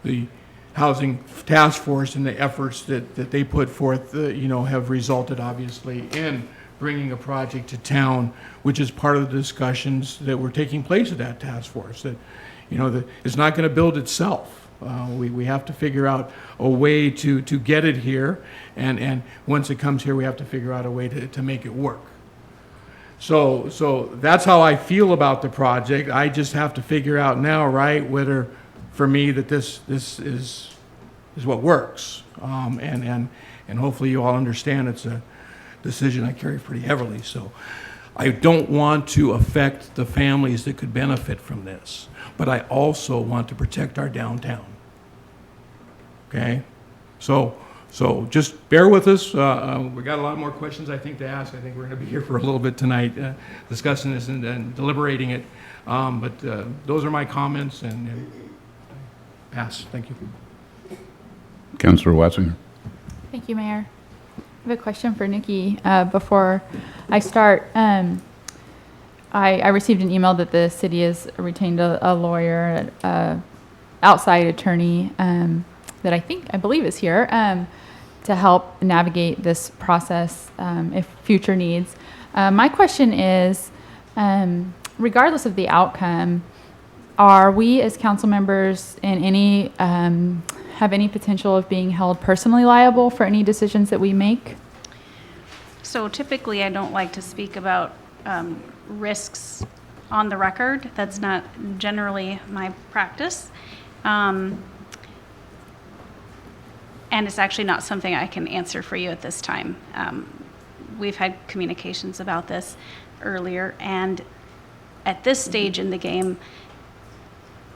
the housing task force and the efforts that they put forth have resulted obviously in bringing a project to town, which is part of the discussions that were taking place at that task force. That it's not going to build itself. We have to figure out a way to get it here, and once it comes here, we have to figure out a way to make it work. So that's how I feel about the project. I just have to figure out now, right, whether for me that this is what works. And hopefully you all understand it's a decision I carry pretty heavily. So I don't want to affect the families that could benefit from this, but I also want to protect our downtown. Okay? So just bear with us. We got a lot more questions, I think, to ask. I think we're going to be here for a little bit tonight discussing this and deliberating it. But those are my comments, and pass. Thank you.
Councillor Wassinger.
Thank you, Mayor. I have a question for Nikki before I start. I received an email that the city has retained a lawyer, outside attorney that I believe is here to help navigate this process if future needs. My question is, regardless of the outcome, are we as council members in any have any potential of being held personally liable for any decisions that we make?
So typically, I don't like to speak about risks on the record. That's not generally my practice. And it's actually not something I can answer for you at this time. We've had communications about this earlier, and at this stage in the game,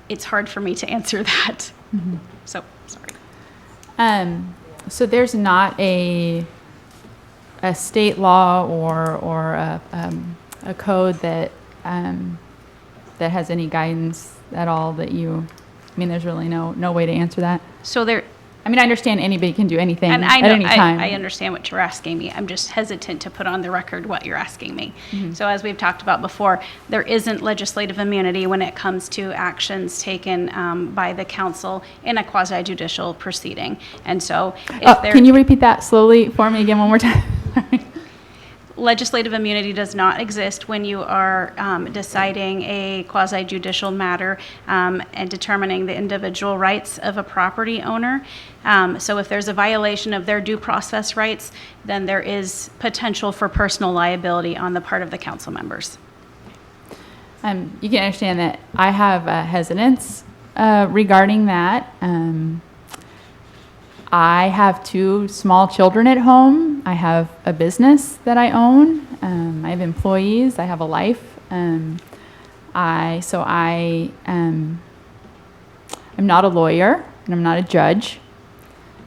it's hard for me to answer that. Mm-hmm. So, sorry.
So there's not a state law or a code that has any guidance at all that you, I mean, there's really no way to answer that.
So there,
I mean, I understand anybody can do anything
and
at any time.
I understand what you're asking me. I'm just hesitant to put on the record what you're asking me.
Mm-hmm.
So as we've talked about before, there isn't legislative immunity when it comes to actions taken by the council in a quasi-judicial proceeding. And so if there...
Can you repeat that slowly for me again one more time?
Legislative immunity does not exist when you are deciding a quasi-judicial matter and determining the individual rights of a property owner. So if there's a violation of their due process rights, then there is potential for personal liability on the part of the council members.
You can understand that I have hesitance regarding that. I have 2 small children at home. I have a business that I own. I have employees. I have a life. I'm not a lawyer and I'm not a judge.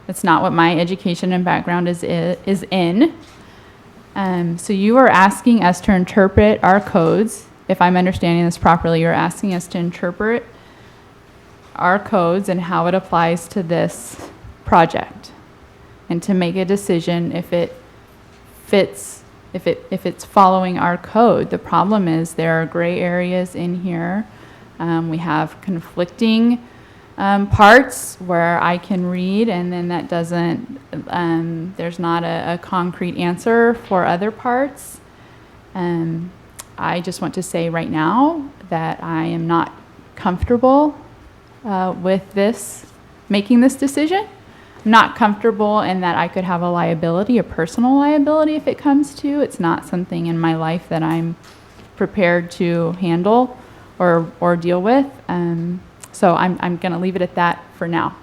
That's not what my education and background is in. So you are asking us to interpret our codes. If I'm understanding this properly, you're asking us to interpret our codes and how it applies to this project, and to make a decision if it fits, if it's following our code. The problem is there are gray areas in here. We have conflicting parts where I can read, and then that doesn't. There's not a concrete answer for other parts. I just want to say right now that I am not comfortable with making this decision. Not comfortable in that I could have a liability, a personal liability if it comes to. It's not something in my life that I'm prepared to handle or deal with. So I'm going to leave it at that for now.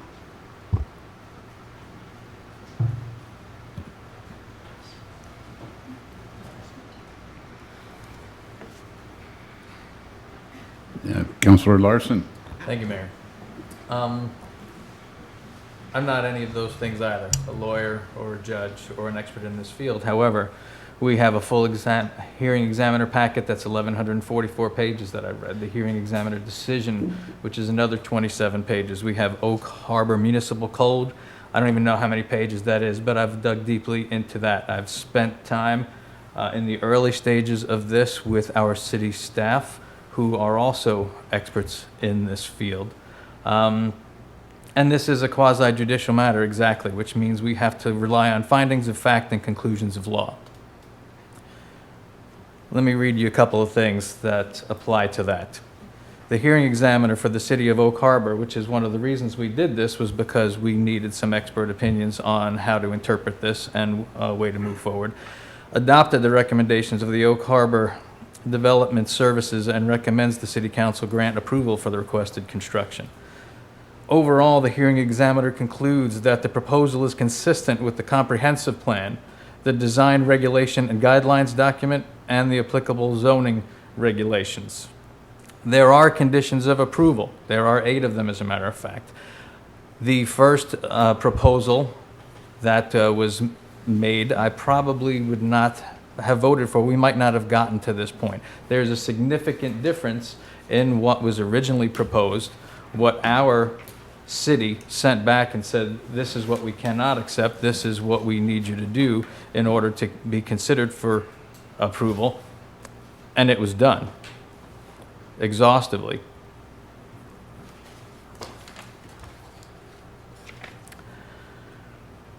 Councillor Larson.
Thank you, Mayor. I'm not any of those things either, a lawyer or a judge or an expert in this field. However, we have a full hearing examiner packet that's 1,144 pages that I read, the hearing examiner decision, which is another 27 pages. We have Oak Harbor Municipal Code. I don't even know how many pages that is, but I've dug deeply into that. I've spent time in the early stages of this with our city staff, who are also experts in this field. And this is a quasi-judicial matter, exactly, which means we have to rely on findings of fact and conclusions of law. Let me read you a couple of things that apply to that. The hearing examiner for the city of Oak Harbor, which is one of the reasons we did this, was because we needed some expert opinions on how to interpret this and a way to move forward, adopted the recommendations of the Oak Harbor Development Services and recommends the City Council grant approval for the requested construction. Overall, the hearing examiner concludes that the proposal is consistent with the comprehensive plan, the design regulation and guidelines document, and the applicable zoning regulations. There are conditions of approval. There are 8 of them, as a matter of fact. The first proposal that was made, I probably would not have voted for. We might not have gotten to this point. There's a significant difference in what was originally proposed, what our city sent back and said, this is what we cannot accept, this is what we need you to do in order to be considered for approval, and it was done exhaustively.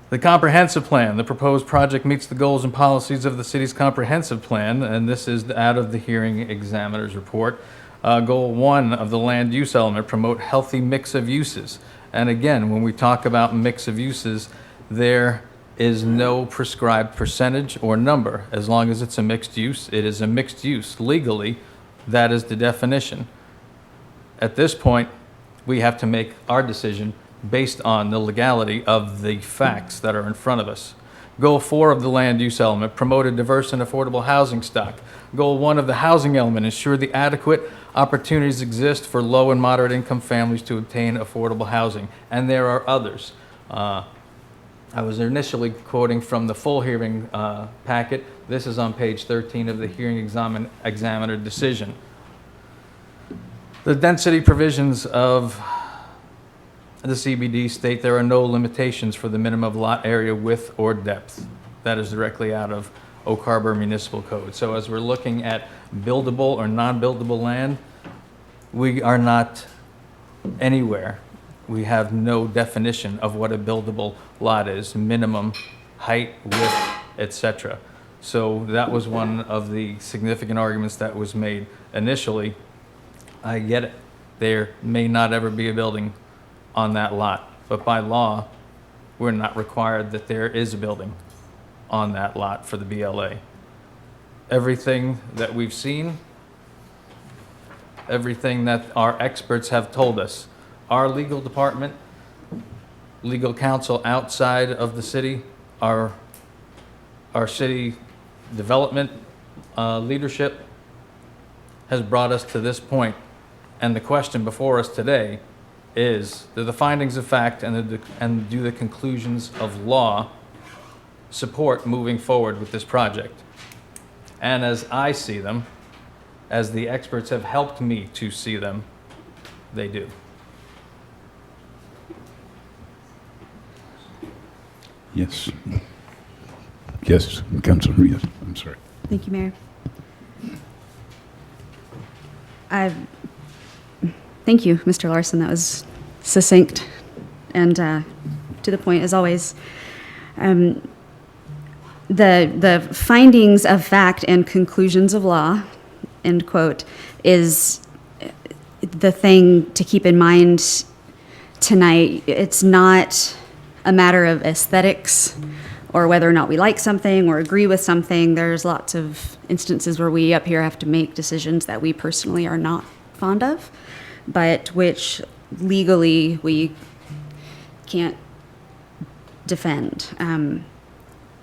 The comprehensive plan. The proposed project meets the goals and policies of the city's comprehensive plan, and this is out of the hearing examiner's report. Goal 1 of the land use element, promote healthy mix of uses. And again, when we talk about mix of uses, there is no prescribed percentage or number. As long as it's a mixed use, it is a mixed use. Legally, that is the definition. At this point, we have to make our decision based on the legality of the facts that are in front of us. Goal 4 of the land use element, promote a diverse and affordable housing stock. Goal 1 of the housing element, ensure the adequate opportunities exist for low and moderate income families to obtain affordable housing. And there are others. I was initially quoting from the full hearing packet. This is on page 13 of the hearing examiner decision. The density provisions of the CBD state there are no limitations for the minimum lot area width or depth. That is directly out of Oak Harbor Municipal Code. So as we're looking at buildable or non-buildable land, we are not anywhere. We have no definition of what a buildable lot is, minimum height, width, etc. So that was one of the significant arguments that was made initially. I get it. There may not ever be a building on that lot, but by law, we're not required that there is a building on that lot for the BLA. Everything that we've seen, everything that our experts have told us, our legal department, legal counsel outside of the city, our city development leadership has brought us to this point. And the question before us today is, do the findings of fact and do the conclusions of law support moving forward with this project? And as I see them, as the experts have helped me to see them, they do.
Yes. Yes, Councilor, yes, I'm sorry.
Thank you, Mayor. Thank you, Mr. Larson. That was succinct and to the point, as always. The findings of fact and conclusions of law, end quote, is the thing to keep in mind tonight. It's not a matter of aesthetics or whether or not we like something or agree with something. There's lots of instances where we up here have to make decisions that we personally are not fond of, but which legally we can't defend.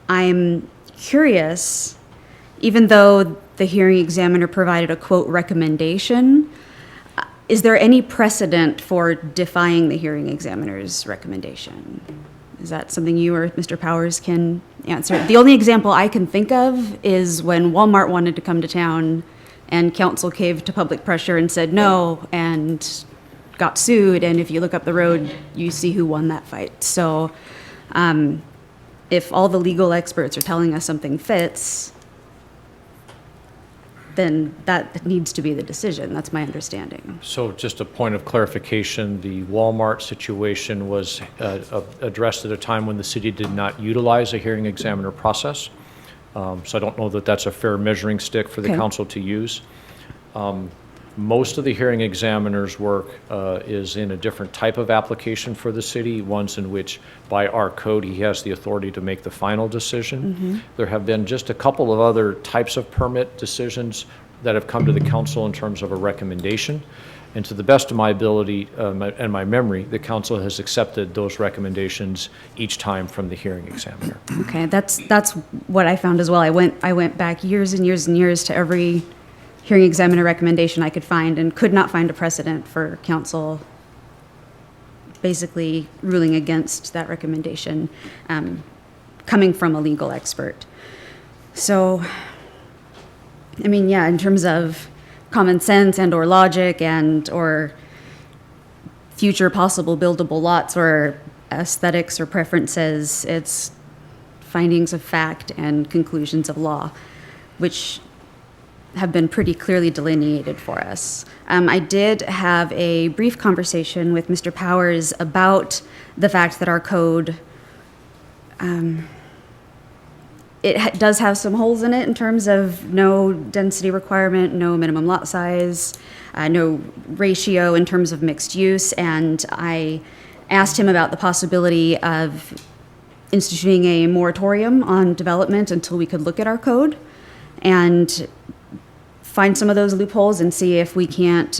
I'm curious, even though the hearing examiner provided a quote recommendation, is there any precedent for defying the hearing examiner's recommendation? Is that something you or Mr. Powers can answer? The only example I can think of is when Walmart wanted to come to town and council caved to public pressure and said no and got sued. And if you look up the road, you see who won that fight. So if all the legal experts are telling us something fits, then that needs to be the decision. That's my understanding.
So just a point of clarification, the Walmart situation was addressed at a time when the city did not utilize a hearing examiner process. So I don't know that that's a fair measuring stick for the council to use. Most of the hearing examiner's work is in a different type of application for the city, ones in which by our code he has the authority to make the final decision. Mm-hmm. There have been just a couple of other types of permit decisions that have come to the council in terms of a recommendation. And to the best of my ability and my memory, the council has accepted those recommendations each time from the hearing examiner.
Okay, that's what I found as well. I went back years and years and years to every hearing examiner recommendation I could find and could not find a precedent for council basically ruling against that recommendation, coming from a legal expert. So, I mean, yeah, in terms of common sense and or logic and or future possible buildable lots or aesthetics or preferences, it's findings of fact and conclusions of law, which have been pretty clearly delineated for us. I did have a brief conversation with Mr. Powers about the fact that our code, does have some holes in it in terms of no density requirement, no minimum lot size, no ratio in terms of mixed use, and I asked him about the possibility of instituting a moratorium on development until we could look at our code and find some of those loopholes and see if we can't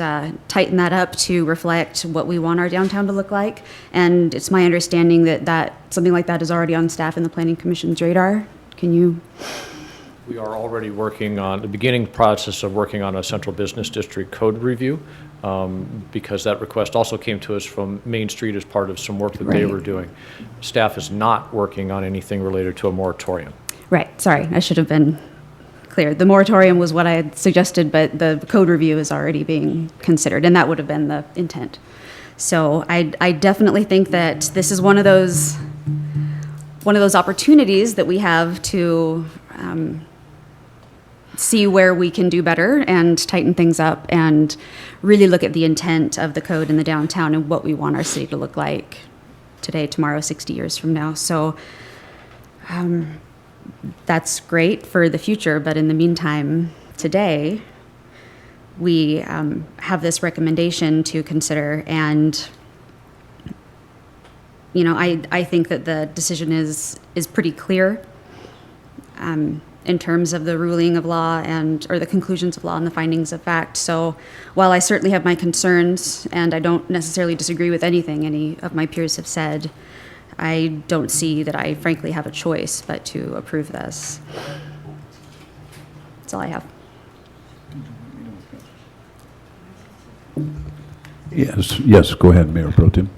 tighten that up to reflect what we want our downtown to look like. And it's my understanding that something like that is already on staff in the Planning Commission's radar. Can you?
We are already working on the beginning process of working on a central business district code review, because that request also came to us from Main Street as part of some work that they were doing. Staff is not working on anything related to a moratorium.
Right, sorry, I should have been clear. The moratorium was what I had suggested, but the code review is already being considered, and that would have been the intent. So I definitely think that this is one of those opportunities that we have to see where we can do better and tighten things up and really look at the intent of the code in the downtown and what we want our city to look like today, tomorrow, 60 years from now. So that's great for the future, but in the meantime, today, we have this recommendation to consider, and you know, I think that the decision is pretty clear in terms of the ruling of law or the conclusions of law and the findings of fact. So while I certainly have my concerns, and I don't necessarily disagree with anything any of my peers have said, I don't see that I frankly have a choice but to approve this. That's all I have.
Yes, go ahead, Mayor Pro Tem.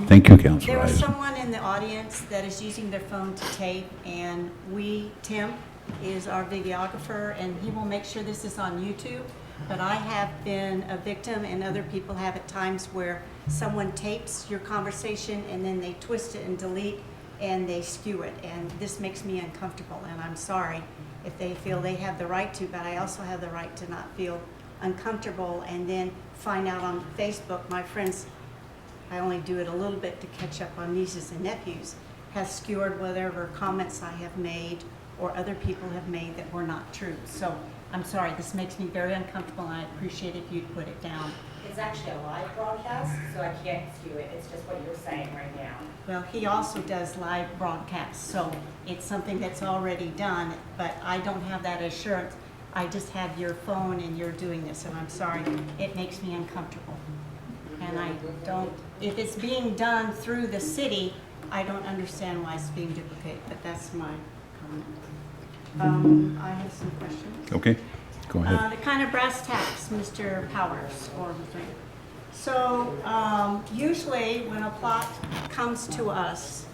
Thank you, Councilor
There was
Eisen.
someone in the audience that is using their phone to tape, and Tim is our videographer, and he will make sure this is on YouTube. But I have been a victim, and other people have at times, where someone tapes your conversation and then they twist it and delete and they skew it. And this makes me uncomfortable, and I'm sorry if they feel they have the right to, but I also have the right to not feel uncomfortable and then find out on Facebook, my friends, I only do it a little bit to catch up on nieces and nephews, has skewered whatever comments I have made or other people have made that were not true. So I'm sorry, this makes me very uncomfortable, and I appreciate if you'd put it down.
It's actually a live broadcast, so I can't skew it. It's just what you're saying right now.
Well, he also does live broadcasts, so it's something that's already done, but I don't have that assurance. I just have your phone and you're doing this, and I'm sorry, it makes me uncomfortable. And I don't, if it's being done through the city, I don't understand why it's being duplicated, but that's my comment. I have some questions.
Okay, go ahead.
The kind of brass tacks, Mr. Powers, or Mr. So usually when a plot comes to us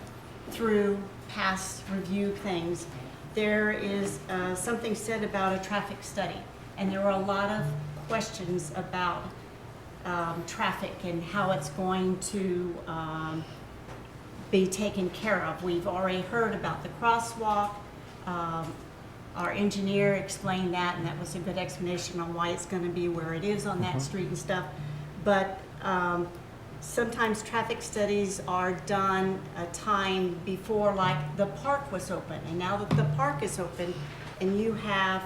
through past review things, there is something said about a traffic study, and there were a lot of questions about traffic and how it's going to be taken care of. We've already heard about the crosswalk. Our engineer explained that, and that was a good explanation on why it's going to be where it is on that street and stuff. But sometimes traffic studies are done a time before, like the park was open, and now that the park is open and you have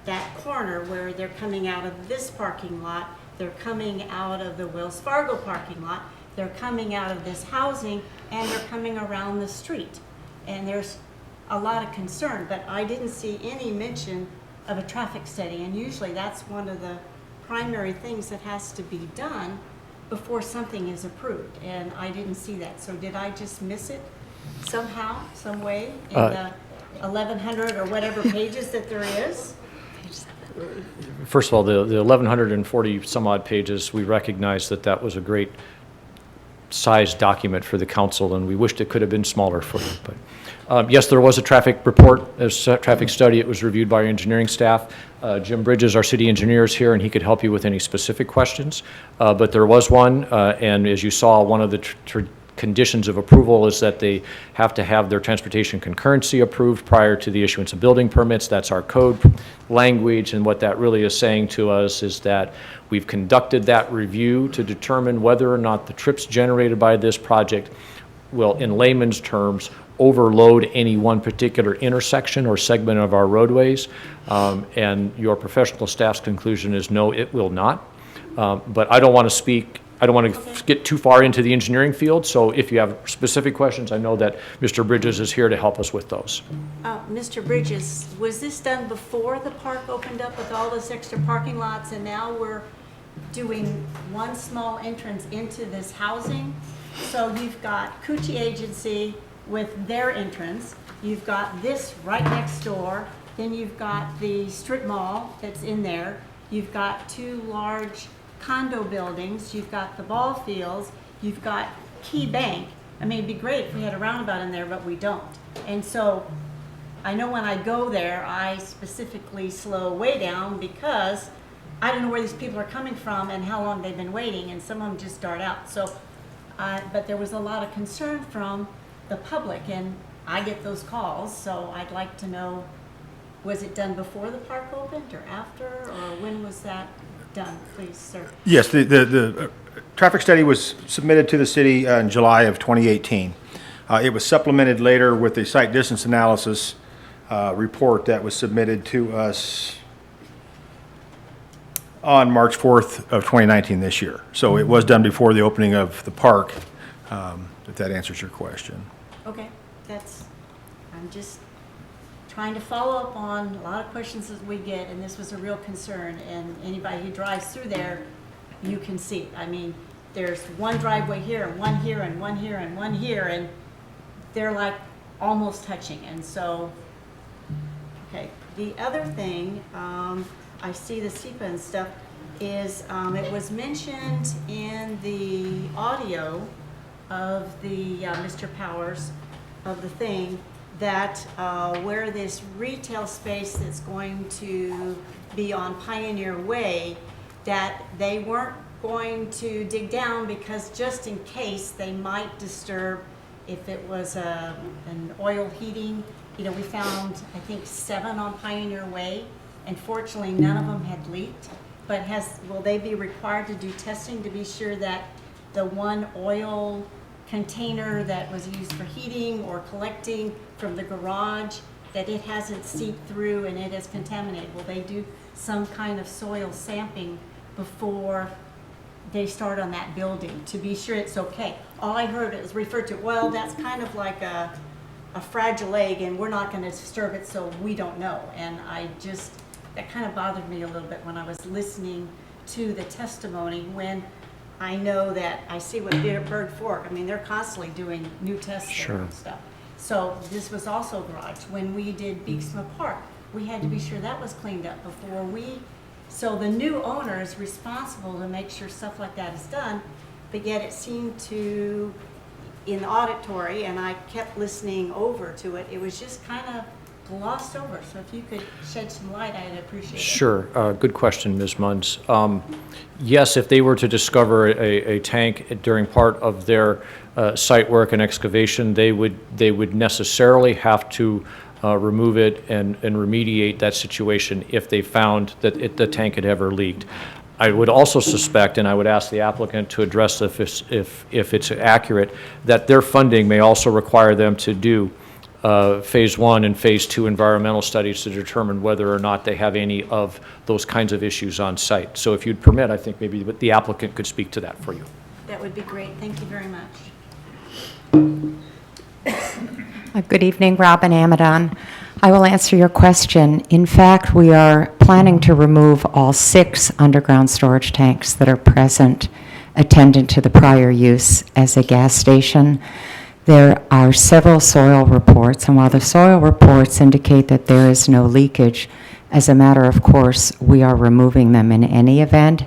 that corner where they're coming out of this parking lot, they're coming out of the Wells Fargo parking lot, they're coming out of this housing, and they're coming around the street. And there's a lot of concern, but I didn't see any mention of a traffic study, and usually that's one of the
primary things that has to be done before something is approved, and I didn't see that. So did I just miss it somehow, some way, in the 1,100 or whatever pages that there is?
First of all, the 1,140 some odd pages, we recognize that that was a great size document for the council, and we wished it could have been smaller for you. But yes, there was a traffic report, a traffic study. It was reviewed by our engineering staff. Jim Bridges, our city engineer, is here, and he could help you with any specific questions. But there was one, and as you saw, one of the conditions of approval is that they have to have their transportation concurrency approved prior to the issuance of building permits. That's our code language, and what that really is saying to us is that we've conducted that review to determine whether or not the trips generated by this project will, in layman's terms, overload any one particular intersection or segment of our roadways. And your professional staff's conclusion is no, it will not. But I don't want to get too far into the engineering field, so if you have specific questions, I know that Mr. Bridges is here to help us with those.
Mr. Bridges, was this done before the park opened up with all those extra parking lots, and now we're doing one small entrance into this housing? So you've got Coochie Agency with their entrance, you've got this right next door, then you've got the strip mall that's in there, you've got two large condo buildings, you've got the ball fields, you've got Key Bank. I mean, it'd be great if we had a roundabout in there, but we don't. And so I know when I go there, I specifically slow way down because I don't know where these people are coming from and how long they've been waiting, and some of them just dart out. So, but there was a lot of concern from the public, and I get those calls, so I'd like to know, was it done before the park opened or after, or when was that done, please, sir?
Yes, the traffic study was submitted to the city in July of 2018. It was supplemented later with a site distance analysis report that was submitted to us on March 4th of 2019 this year. So it was done before the opening of the park, if that answers your question.
Okay, I'm just trying to follow up on a lot of questions that we get, and this was a real concern, and anybody who drives through there, you can see. I mean, there's one driveway here, and one here, and one here, and one here, and they're like almost touching, and so, okay. The other thing, I see the SEPA and stuff, is it was mentioned in the audio of the Mr. Powers of the thing that where this retail space that's going to be on Pioneer Way, that they weren't going to dig down because just in case they might disturb if it was an oil heating. You know, we found, I think, 7 on Pioneer Way, and fortunately none of them had leaked. But will they be required to do testing to be sure that the one oil container that was used for heating or collecting from the garage, that it hasn't seeped through and it is contaminated? Will they do some kind of soil sampling before they start on that building to be sure it's okay? All I heard it was referred to, well, that's kind of like a fragile egg and we're not going to disturb it, so we don't know. And that kind of bothered me a little bit when I was listening to the testimony, when I know that I see what did at Bird Fork. I mean, they're constantly doing new tests there and stuff. So this was also garage. When we did Beeksma Park, we had to be sure that was cleaned up before so the new owner is responsible to make sure stuff like that is done, but yet it seemed to, in the auditory, and I kept listening over to it, it was just kind of glossed over. So if you could shed some light, I'd appreciate it.
Sure. Good question, Ms. Munns. Yes, if they were to discover a tank during part of their site work and excavation, they would necessarily have to remove it and remediate that situation if they found that the tank had ever leaked. I would also suspect, and I would ask the applicant to address if it's accurate, that their funding may also require them to do Phase 1 and Phase 2 environmental studies to determine whether or not they have any of those kinds of issues on site. So if you'd permit, I think maybe the applicant could speak to that for you.
That would be great. Thank you very much.
Good evening, Robin Amadon.
I will answer your question. In fact, we are planning to remove all 6 underground storage tanks that are present attendant to the prior use as a gas station. There are several soil reports, and while the soil reports indicate that there is no leakage, as a matter of course, we are removing them in any event,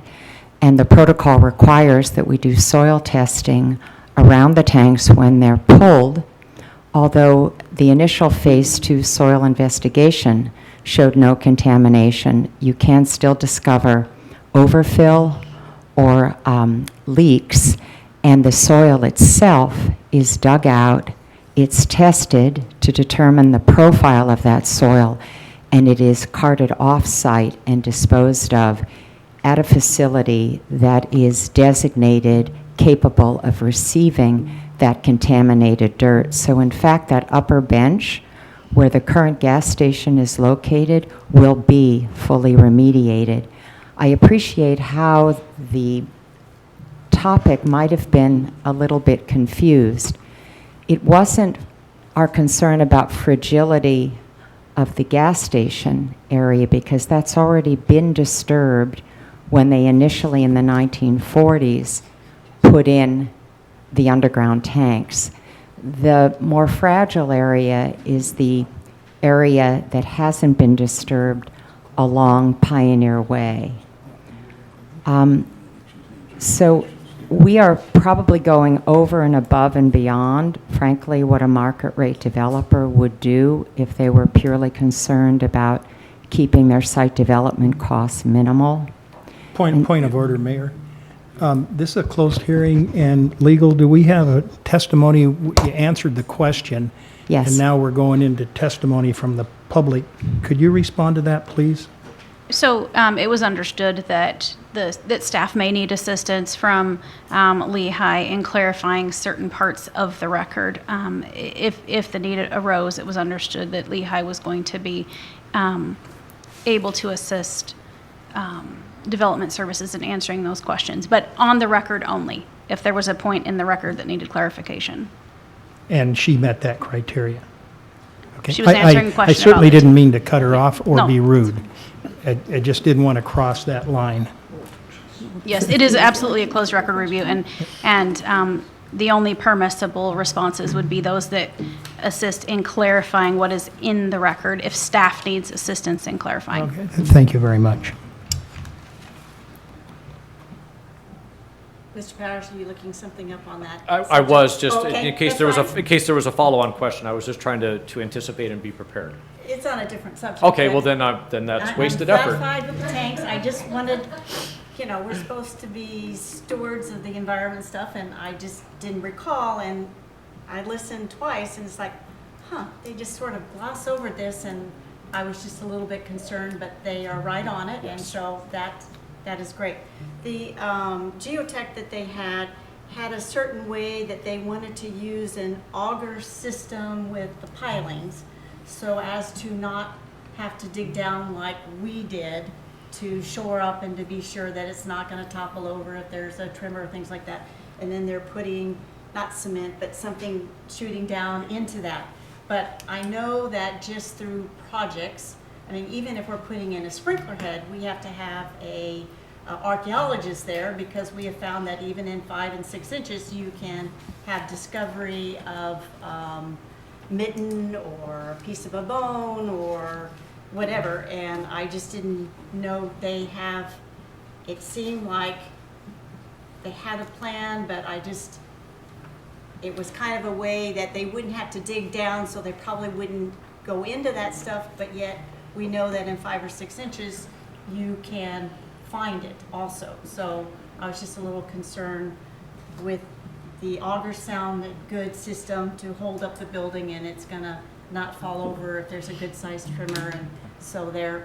and the protocol requires that we do soil testing around the tanks when they're pulled. Although the initial phase 2 soil investigation showed no contamination, you can still discover overfill or leaks, and the soil itself is dug out, it's tested to determine the profile of that soil, and it is carted off-site and disposed of at a facility that is designated capable of receiving that contaminated dirt. So in fact, that upper bench where the current gas station is located will be fully remediated. I appreciate how the topic might have been a little bit confused. It wasn't our concern about fragility of the gas station area, because that's already been disturbed when they initially in the 1940s put in the underground tanks. The more fragile area is the area that hasn't been disturbed along Pioneer Way. So we are probably going over and above and beyond, frankly, what a market rate developer would do if they were purely concerned about keeping their site development costs minimal.
Point of order, Mayor. This is a closed hearing, and legal, do we have a testimony? You answered the question.
Yes.
And now we're going into testimony from the public. Could you respond to that, please?
So it was understood that that staff may need assistance from Lehigh in clarifying certain parts of the record. If the need arose, it was understood that Lehigh was going to be able to assist development services in answering those questions, but on the record only, if there was a point in the record that needed clarification.
And she met that criteria. Okay.
She was answering a question
I certainly
about it.
didn't mean to cut her off or
No.
be rude. I just didn't want to cross that line.
Yes, it is absolutely a closed record review, and the only permissible responses would be those that assist in clarifying what is in the record if staff needs assistance in clarifying.
Okay. Thank you very much.
Mr. Powers, are you looking something up on that?
I was just,
Okay,
in case
that's
there was a follow-on question, I was just trying to anticipate and be prepared.
It's on a different subject.
Okay,
but
well then that's wasted
I'm
effort.
satisfied with the tanks. I just wanted, we're supposed to be stewards of the environment stuff, and I just didn't recall, and I listened twice, and it's like, they just sort of gloss over this, and I was just a little bit concerned, but they are right on it, and so that is great. The geotech that they had a certain way that they wanted to use an auger system with the pilings, so as to not have to dig down like we did to shore up and to be sure that it's not going to topple over if there's a tremor or things like that. And then they're putting, not cement, but something shooting down into that. But I know that just through projects, I mean, even if we're putting in a sprinkler head, we have to have a archaeologist there, because we have found that even in 5 and 6 inches, you can have discovery of mitten or a piece of a bone or whatever. And I just didn't know it seemed like they had a plan, but it was kind of a way that they wouldn't have to dig down, so they probably wouldn't go into that stuff, but yet we know that in 5 or 6 inches, you can find it also. So I was just a little concerned with the auger sound good system to hold up the building, and it's gonna not fall over if there's a good sized trimmer, and so they're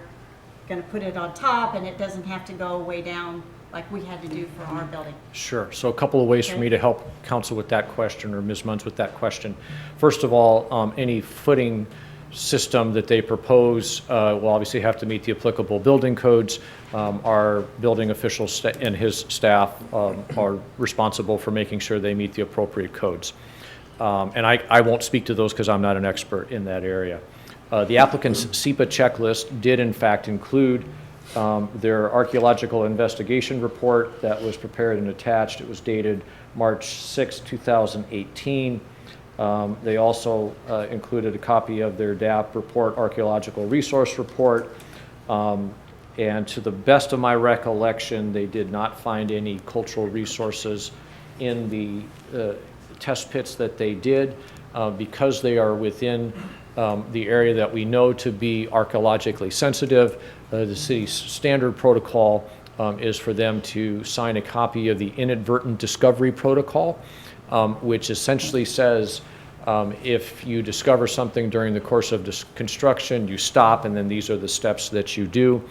gonna put it on top and it doesn't have to go way down like we had to do for our building.
Sure. So a couple of ways for me to help counsel with that question, or Ms. Munns with that question. First of all, any footing system that they propose will obviously have to meet the applicable building codes. Our building officials and his staff are responsible for making sure they meet the appropriate codes. And I won't speak to those because I'm not an expert in that area. The applicant's SEPA checklist did in fact include their archaeological investigation report that was prepared and attached. It was dated March 6, 2018. They also included a copy of their DAP report, archaeological resource report. And to the best of my recollection, they did not find any cultural resources in the test pits that they did. Because they are within the area that we know to be archaeologically sensitive, the city's standard protocol is for them to sign a copy of the inadvertent discovery protocol, which essentially says if you discover something during the course of construction, you stop, and then these are the steps that you do.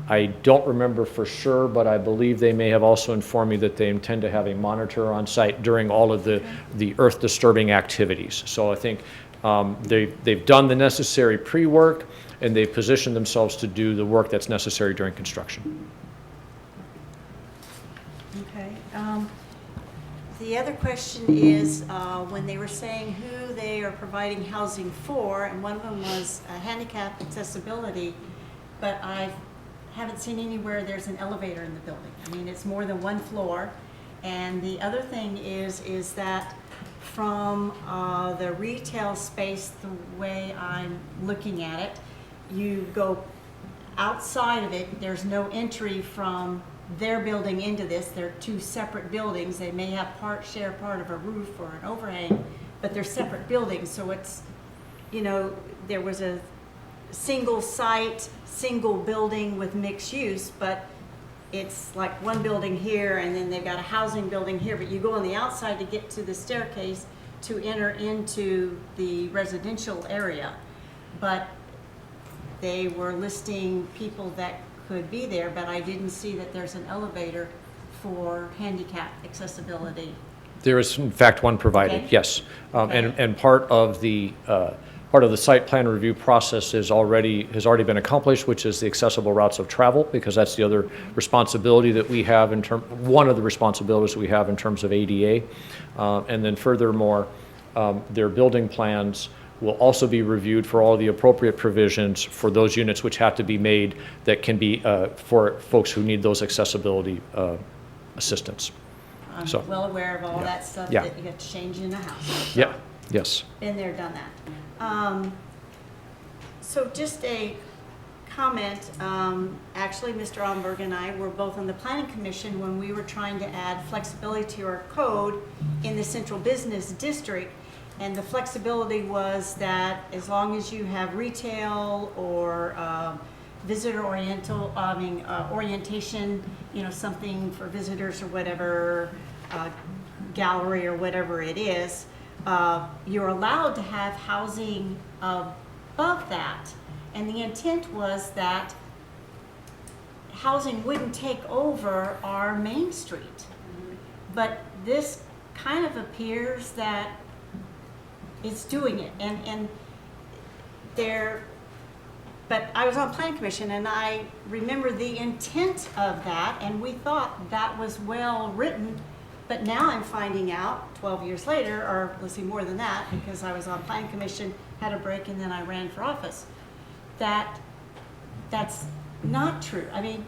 I don't remember for sure, but I believe they may have also informed me that they intend to have a monitor on site during all of the earth disturbing activities. So I think they've done the necessary pre-work, and they've positioned themselves to do the work that's necessary during construction.
Okay. The other question is, when they were saying who they are providing housing for, and one of them was handicap accessibility, but I haven't seen anywhere there's an elevator in the building. I mean, it's more than one floor. And the other thing is that from the retail space, the way I'm looking at it, you go outside of it, there's no entry from their building into this. They're two separate buildings. They may have share part of a roof or an overhang, but they're separate buildings. So it's, you know, there was a single site, single building with mixed use, but it's like one building here and then they've got a housing building here, but you go on the outside to get to the staircase to enter into the residential area. But they were listing people that could be there, but I didn't see that there's an elevator for handicap accessibility.
There is in fact one provided,
Okay.
yes.
Okay.
And part of the site plan review process has already been accomplished, which is the accessible routes of travel, because that's the other responsibility that we have one of the responsibilities we have in terms of ADA. And then furthermore, their building plans will also be reviewed for all the appropriate provisions for those units which have to be made that can be for folks who need those accessibility assistance.
I'm
So,
well aware of all
yeah.
that stuff
Yeah.
that you have to change in a house.
Yeah, yes.
Been there, done that. So just a comment, actually Mr. Allenberg and I were both on the Planning Commission when we were trying to add flexibility to our code in the central business district. And the flexibility was that as long as you have retail or visitor orientation, you know, something for visitors or whatever, gallery or whatever it is, you're allowed to have housing above that. And the intent was that housing wouldn't take over our Main Street. But this kind of appears that it's doing it. And but I was on Planning Commission and I remember the intent of that, and we thought that was well written. But now I'm finding out 12 years later, or let's see, more than that, because I was on Planning Commission, had a break, and then I ran for office, that that's not true. I mean,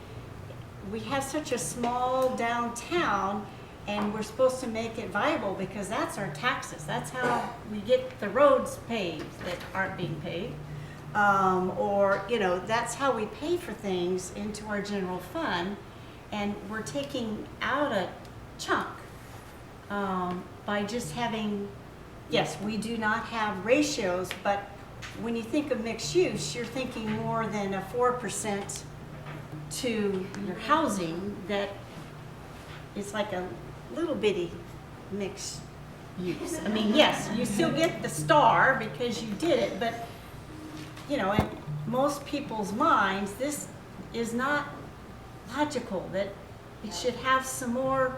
we have such a small downtown, and we're supposed to make it viable because that's our taxes. That's how we get the roads paved that aren't being paved. Or, you know, that's how we pay for things into our general fund, and we're taking out a chunk by just having, yes, we do not have ratios, but when you think of mixed use, you're thinking more than a 4% to your housing. That is like a little bitty mixed use. I mean, yes, you still get the star because you did it, but you know, in most people's minds, this is not logical, that it should have some more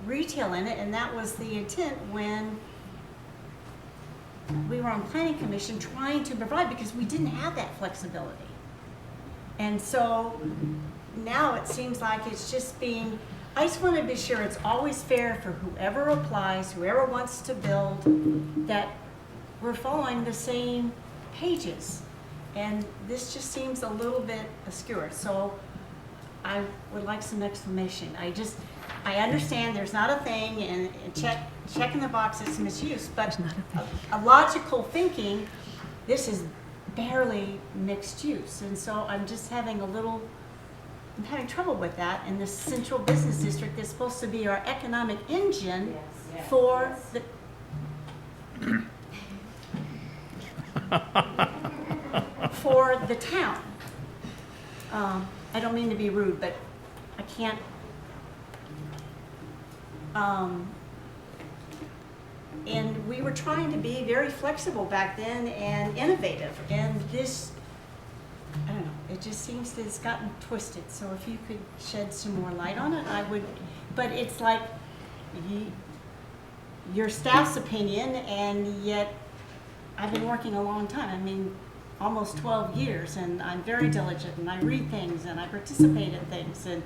retail in it, and that was the intent when we were on Planning Commission trying to provide, because we didn't have that flexibility. And so now it seems like it's just being, I just want to be sure it's always fair for whoever applies, whoever wants to build, that we're following the same pages. And this just seems a little bit obscure. So I would like some explanation. I understand there's not a thing, and checking the box is misuse, but a logical thinking, this is barely mixed use. And so I'm just having I'm having trouble with that. And this central business district is supposed to be our economic engine for the for the town. I don't mean to be rude, but I can't. And we were trying to be very flexible back then and innovative. And this, I don't know, it just seems that it's gotten twisted. So if you could shed some more light on it, I would. But it's like your staff's opinion, and yet I've been working a long time. I mean, almost 12 years, and I'm very diligent, and I read things, and I participate in things, and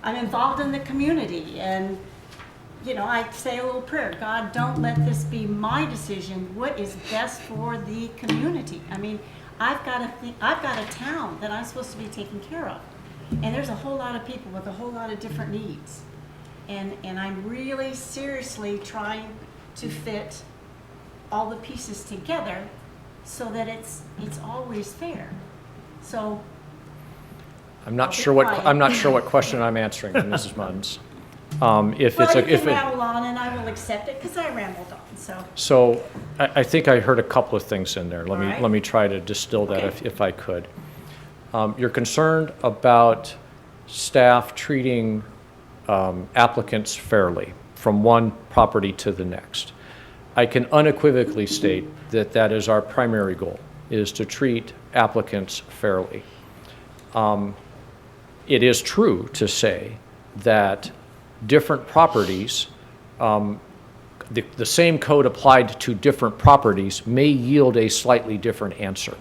I'm involved in the community. And you know, I say a little prayer. God, don't let this be my decision. What is best for the community? I mean, I've got a town that I'm supposed to be taking care of, and there's a whole lot of people with a whole lot of different needs, and I'm really seriously trying to fit all the pieces together so that it's always fair. So
I'm not sure what question I'm answering, Mrs. Munns.
You can ramble on, and I will accept it because I rambled on.
So I think I heard a couple of things in there. Let me try to distill that if I could. You're concerned about staff treating applicants fairly from one property to the next. I can unequivocally state that that is our primary goal, is to treat applicants fairly. It is true to say that different properties, the same code applied to different properties may yield a slightly different answer.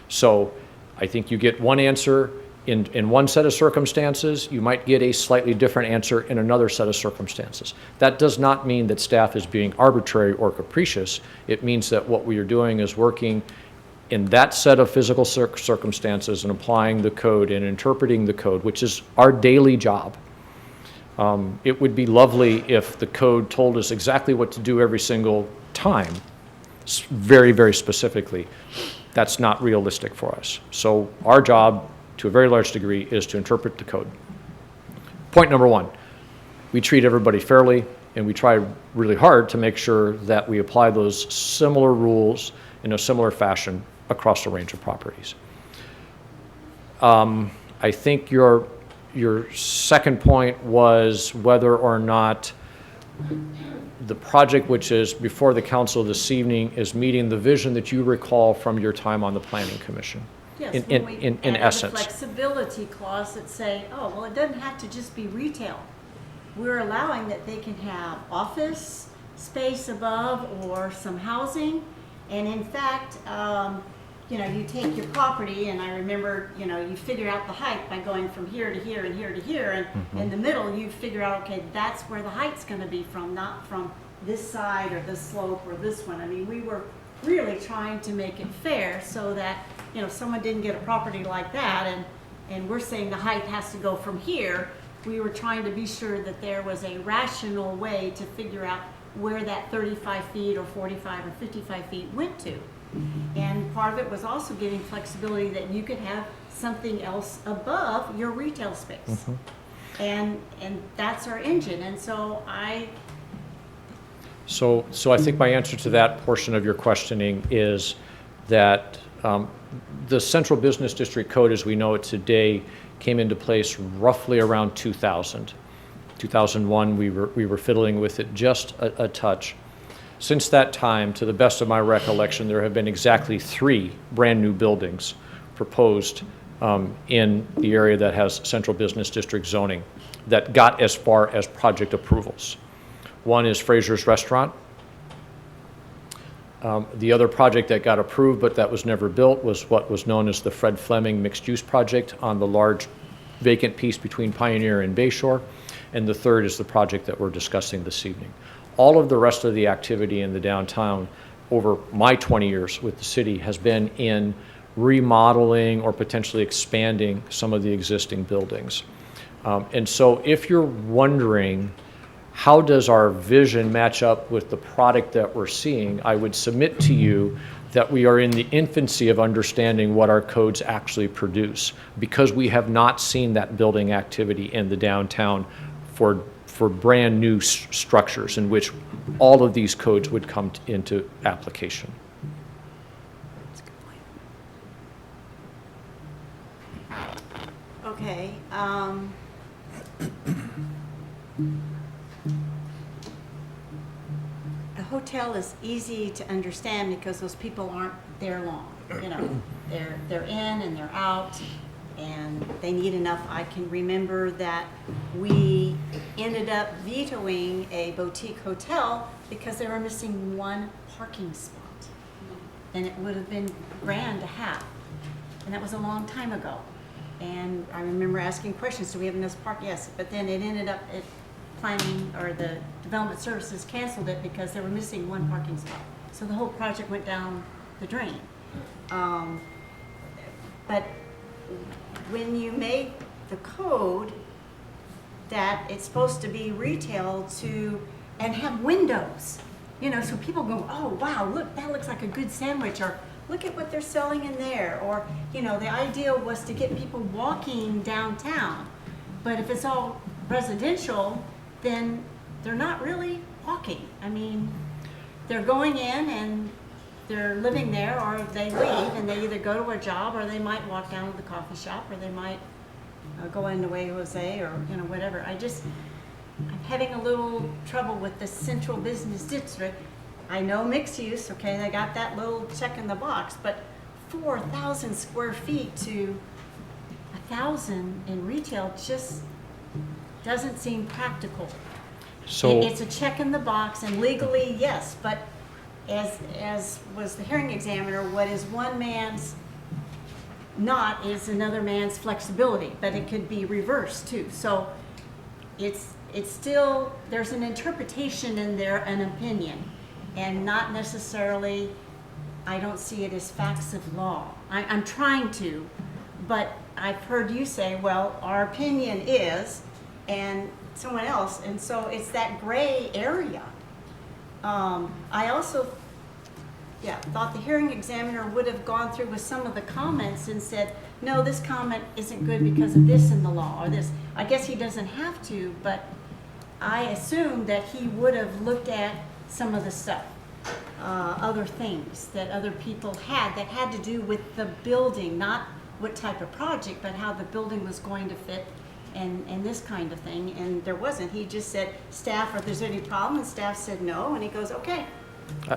So I think you get one answer in one set of circumstances, you might get a slightly different answer in another set of circumstances. That does not mean that staff is being arbitrary or capricious. It means that what we are doing is working in that set of physical circumstances and applying the code and interpreting the code, which is our daily job. It would be lovely if the code told us exactly what to do every single time, very, very specifically. That's not realistic for us. So our job, to a very large degree, is to interpret the code. Point number one, we treat everybody fairly, and we try really hard to make sure that we apply those similar rules in a similar fashion across a range of properties. I think your second point was whether or not the project which is before the council this evening is meeting the vision that you recall from your time on the Planning Commission.
Yes,
in essence.
The flexibility clause that say, oh, well, it doesn't have to just be retail. We're allowing that they can have office space above or some housing. And in fact, you know, you take your property, and I remember, you know, you figure out the height by going from here to here and here to here, and in the middle you figure out, okay, that's where the height's going to be from, not from this side or this slope or this one. I mean, we were really trying to make it fair so that, you know, someone didn't get a property like that, and we're saying the height has to go from here. We were trying to be sure that there was a rational way to figure out where that 35 feet or 45 or 55 feet went to. And part of it was also giving flexibility that you could have something else above your retail space. And that's our engine. And so I
think my answer to that portion of your questioning is that the Central Business District Code as we know it today came into place roughly around 2000. 2001, we were fiddling with it just a touch. Since that time, to the best of my recollection, there have been exactly 3 brand new buildings proposed in the area that has Central Business District zoning that got as far as project approvals. One is Fraser's Restaurant. The other project that got approved but that was never built was what was known as the Fred Fleming mixed-use project on the large vacant piece between Pioneer and Bayshore. And the third is the project that we're discussing this evening. All of the rest of the activity in the downtown over my 20 years with the city has been in remodeling or potentially expanding some of the existing buildings. And so if you're wondering, how does our vision match up with the product that we're seeing, I would submit to you that we are in the infancy of understanding what our codes actually produce, because we have not seen that building activity in the downtown for brand new structures in which all of these codes would come into application.
Okay, a hotel is easy to understand because those people aren't there long. You know, they're in and they're out, and they need enough. I can remember that we ended up vetoing a boutique hotel because they were missing one parking spot, and it would have been grand to have, and that was a long time ago. And I remember asking questions, do we have enough parking? Yes, but then it ended up at planning, or the development services canceled it because they were missing one parking spot. So the whole project went down the drain. But when you make the code that it's supposed to be retail to, and have windows, you know, so people go, oh, wow, look, that looks like a good sandwich, or look at what they're selling in there, or, you know, the idea was to get people walking downtown. But if it's all residential, then they're not really walking. I mean, they're going in and they're living there, or they leave and they either go to a job, or they might walk down to the coffee shop, or they might go into Way Jose, or, you know, whatever. I'm having a little trouble with the central business district. I know mixed use, okay, they got that little check in the box, but 4,000 square feet to 1,000 in retail just doesn't seem practical.
So
It's a check in the box, and legally, yes, but as was the hearing examiner, what is one man's not is another man's flexibility, but it could be reversed too. So it's still, there's an interpretation in there, an opinion, and not necessarily, I don't see it as facts of law. I'm trying to, but I've heard you say, well, our opinion is, and someone else, and so it's that gray area. I also, thought the hearing examiner would have gone through with some of the comments and said, no, this comment isn't good because of this in the law, or this. I guess he doesn't have to, but I assume that he would have looked at some of the stuff, other things that other people had that had to do with the building, not what type of project, but how the building was going to fit, and this kind of thing. And there wasn't. He just said, staff, if there's any problem, and staff said no, and he goes, okay.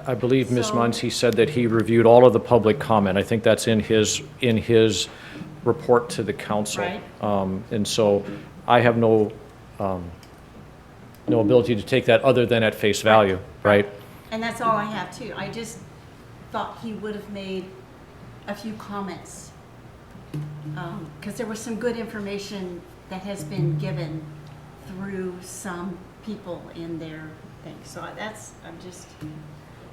I believe, Ms.
So-
Munns, he said that he reviewed all of the public comment. I think that's in his report to the council.
Right.
And so I have no ability to take that other than at face value, right?
And that's all I have too. I just thought he would have made a few comments, because there was some good information that has been given through some people in their thing. So I'm just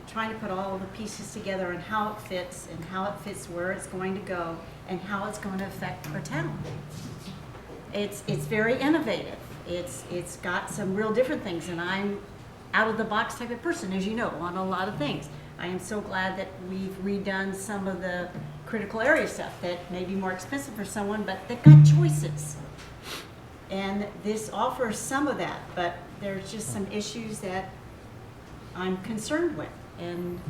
trying to put all of the pieces together and how it fits, and how it fits where it's going to go, and how it's going to affect our town. It's very innovative. It's got some real different things, and I'm out of the box type of person, as you know, on a lot of things. I am so glad that we've redone some of the critical area stuff that may be more expensive for someone, but they've got choices. And this offers some of that, but there's just some issues that I'm concerned with, and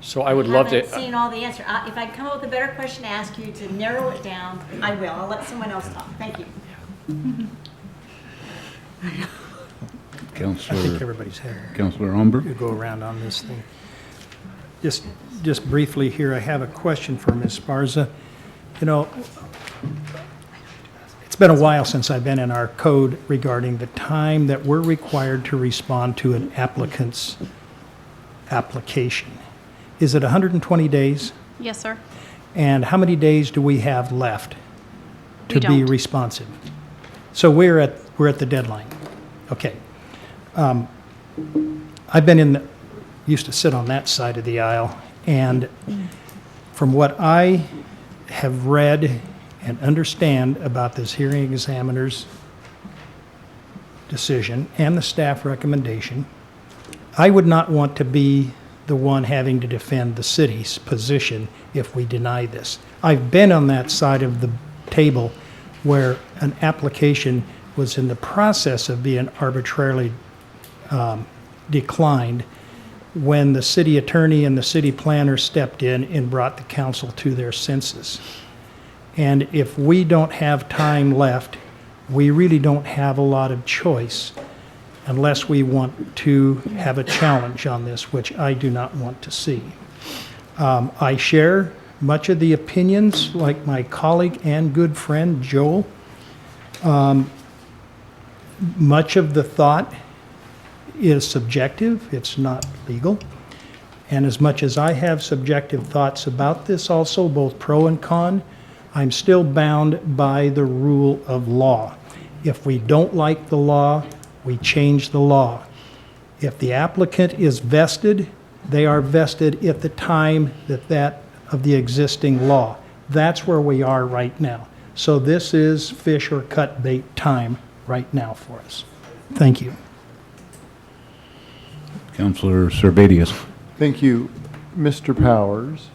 So I would love to.
haven't seen all the answer. If I come up with a better question to ask you to narrow it down, I will. I'll let someone else talk. Thank you.
I think
Councillor
everybody's had
Councillor Umber.
to go around on this thing. Just briefly here, I have a question for Ms. Sparza. You know, it's been a while since I've been in our code regarding the time that we're required to respond to an applicant's application. Is it 120 days?
Yes, sir.
And how many days do we have left to
We
be
don't.
responsive? So we're at the deadline. Okay. I've been in used to sit on that side of the aisle, and from what I have read and understand about this hearing examiner's decision and the staff recommendation, I would not want to be the one having to defend the city's position if we deny this. I've been on that side of the table where an application was in the process of being arbitrarily declined when the city attorney and the city planner stepped in and brought the council to their senses. And if we don't have time left, we really don't have a lot of choice unless we want to have a challenge on this, which I do not want to see. I share much of the opinions, like my colleague and good friend Joel. Much of the thought is subjective, it's not legal. And as much as I have subjective thoughts about this also, both pro and con, I'm still bound by the rule of law. If we don't like the law, we change the law. If the applicant is vested, they are vested at the time that of the existing law. That's where we are right now. So this is fish or cut bait time right now for us. Thank you.
Councillor Servadius.
Thank you. Mr. Powers.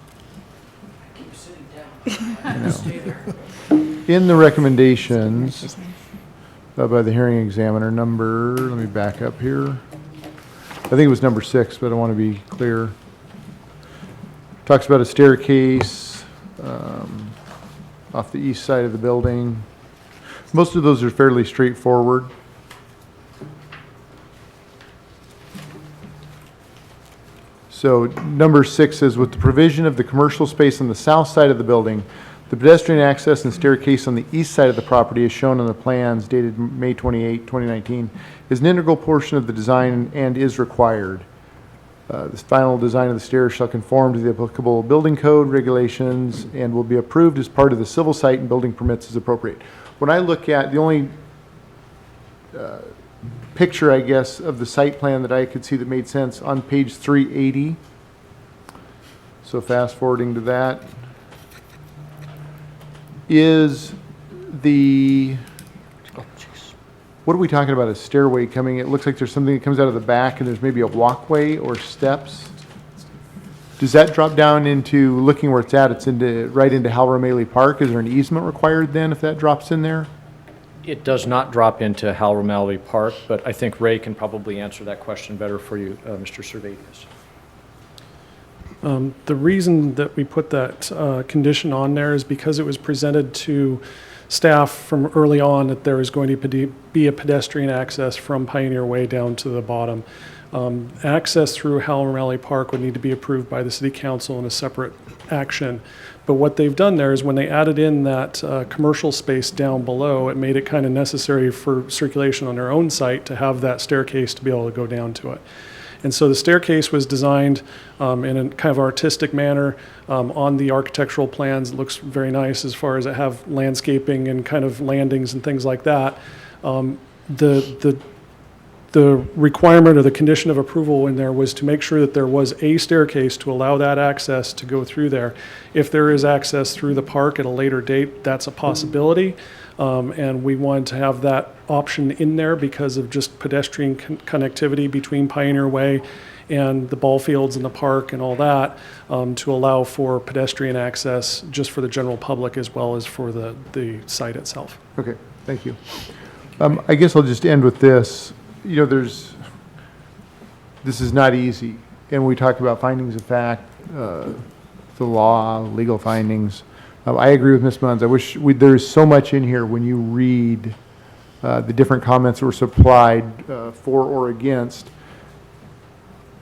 In the recommendations by the hearing examiner, let me back up here. I think it was number 6, but I want to be clear. Talks about a staircase off the east side of the building. Most of those are fairly straightforward. So number 6 says, with the provision of the commercial space on the south side of the building, the pedestrian access and staircase on the east side of the property, as shown on the plans dated May 28, 2019, is an integral portion of the design and is required. The final design of the stairs shall conform to the applicable building code regulations and will be approved as part of the civil site and building permits as appropriate. When I look at the only picture, I guess, of the site plan that I could see that made sense on page 380. So fast forwarding to that is what are we talking about? A stairway coming? It looks like there's something that comes out of the back and there's maybe a walkway or steps. Does that drop down into, looking where it's at, it's right into Hal Romaley Park? Is there an easement required then if that drops in there?
It does not drop into Hal Romaley Park, but I think Ray can probably answer that question better for you, Mr. Servadius.
The reason that we put that condition on there is because it was presented to staff from early on that there is going to be a pedestrian access from Pioneer Way down to the bottom. Access through Hal Romaley Park would need to be approved by the City Council in a separate action. But what they've done there is when they added in that commercial space down below, it made it kind of necessary for circulation on their own site to have that staircase to be able to go down to it. And so the staircase was designed in a kind of artistic manner on the architectural plans. It looks very nice as far as it have landscaping and kind of landings and things like that. The requirement or the condition of approval in there was to make sure that there was a staircase to allow that access to go through there. If there is access through the park at a later date, that's a possibility. And we wanted to have that option in there because of just pedestrian connectivity between Pioneer Way and the ball fields and the park and all that, to allow for pedestrian access just for the general public as well as for the site itself.
Okay, thank you. I guess I'll just end with this. You know, this is not easy. And we talk about findings of fact, the law, legal findings. I agree with Ms. Munns. I wish there's so much in here when you read the different comments that were supplied for or against.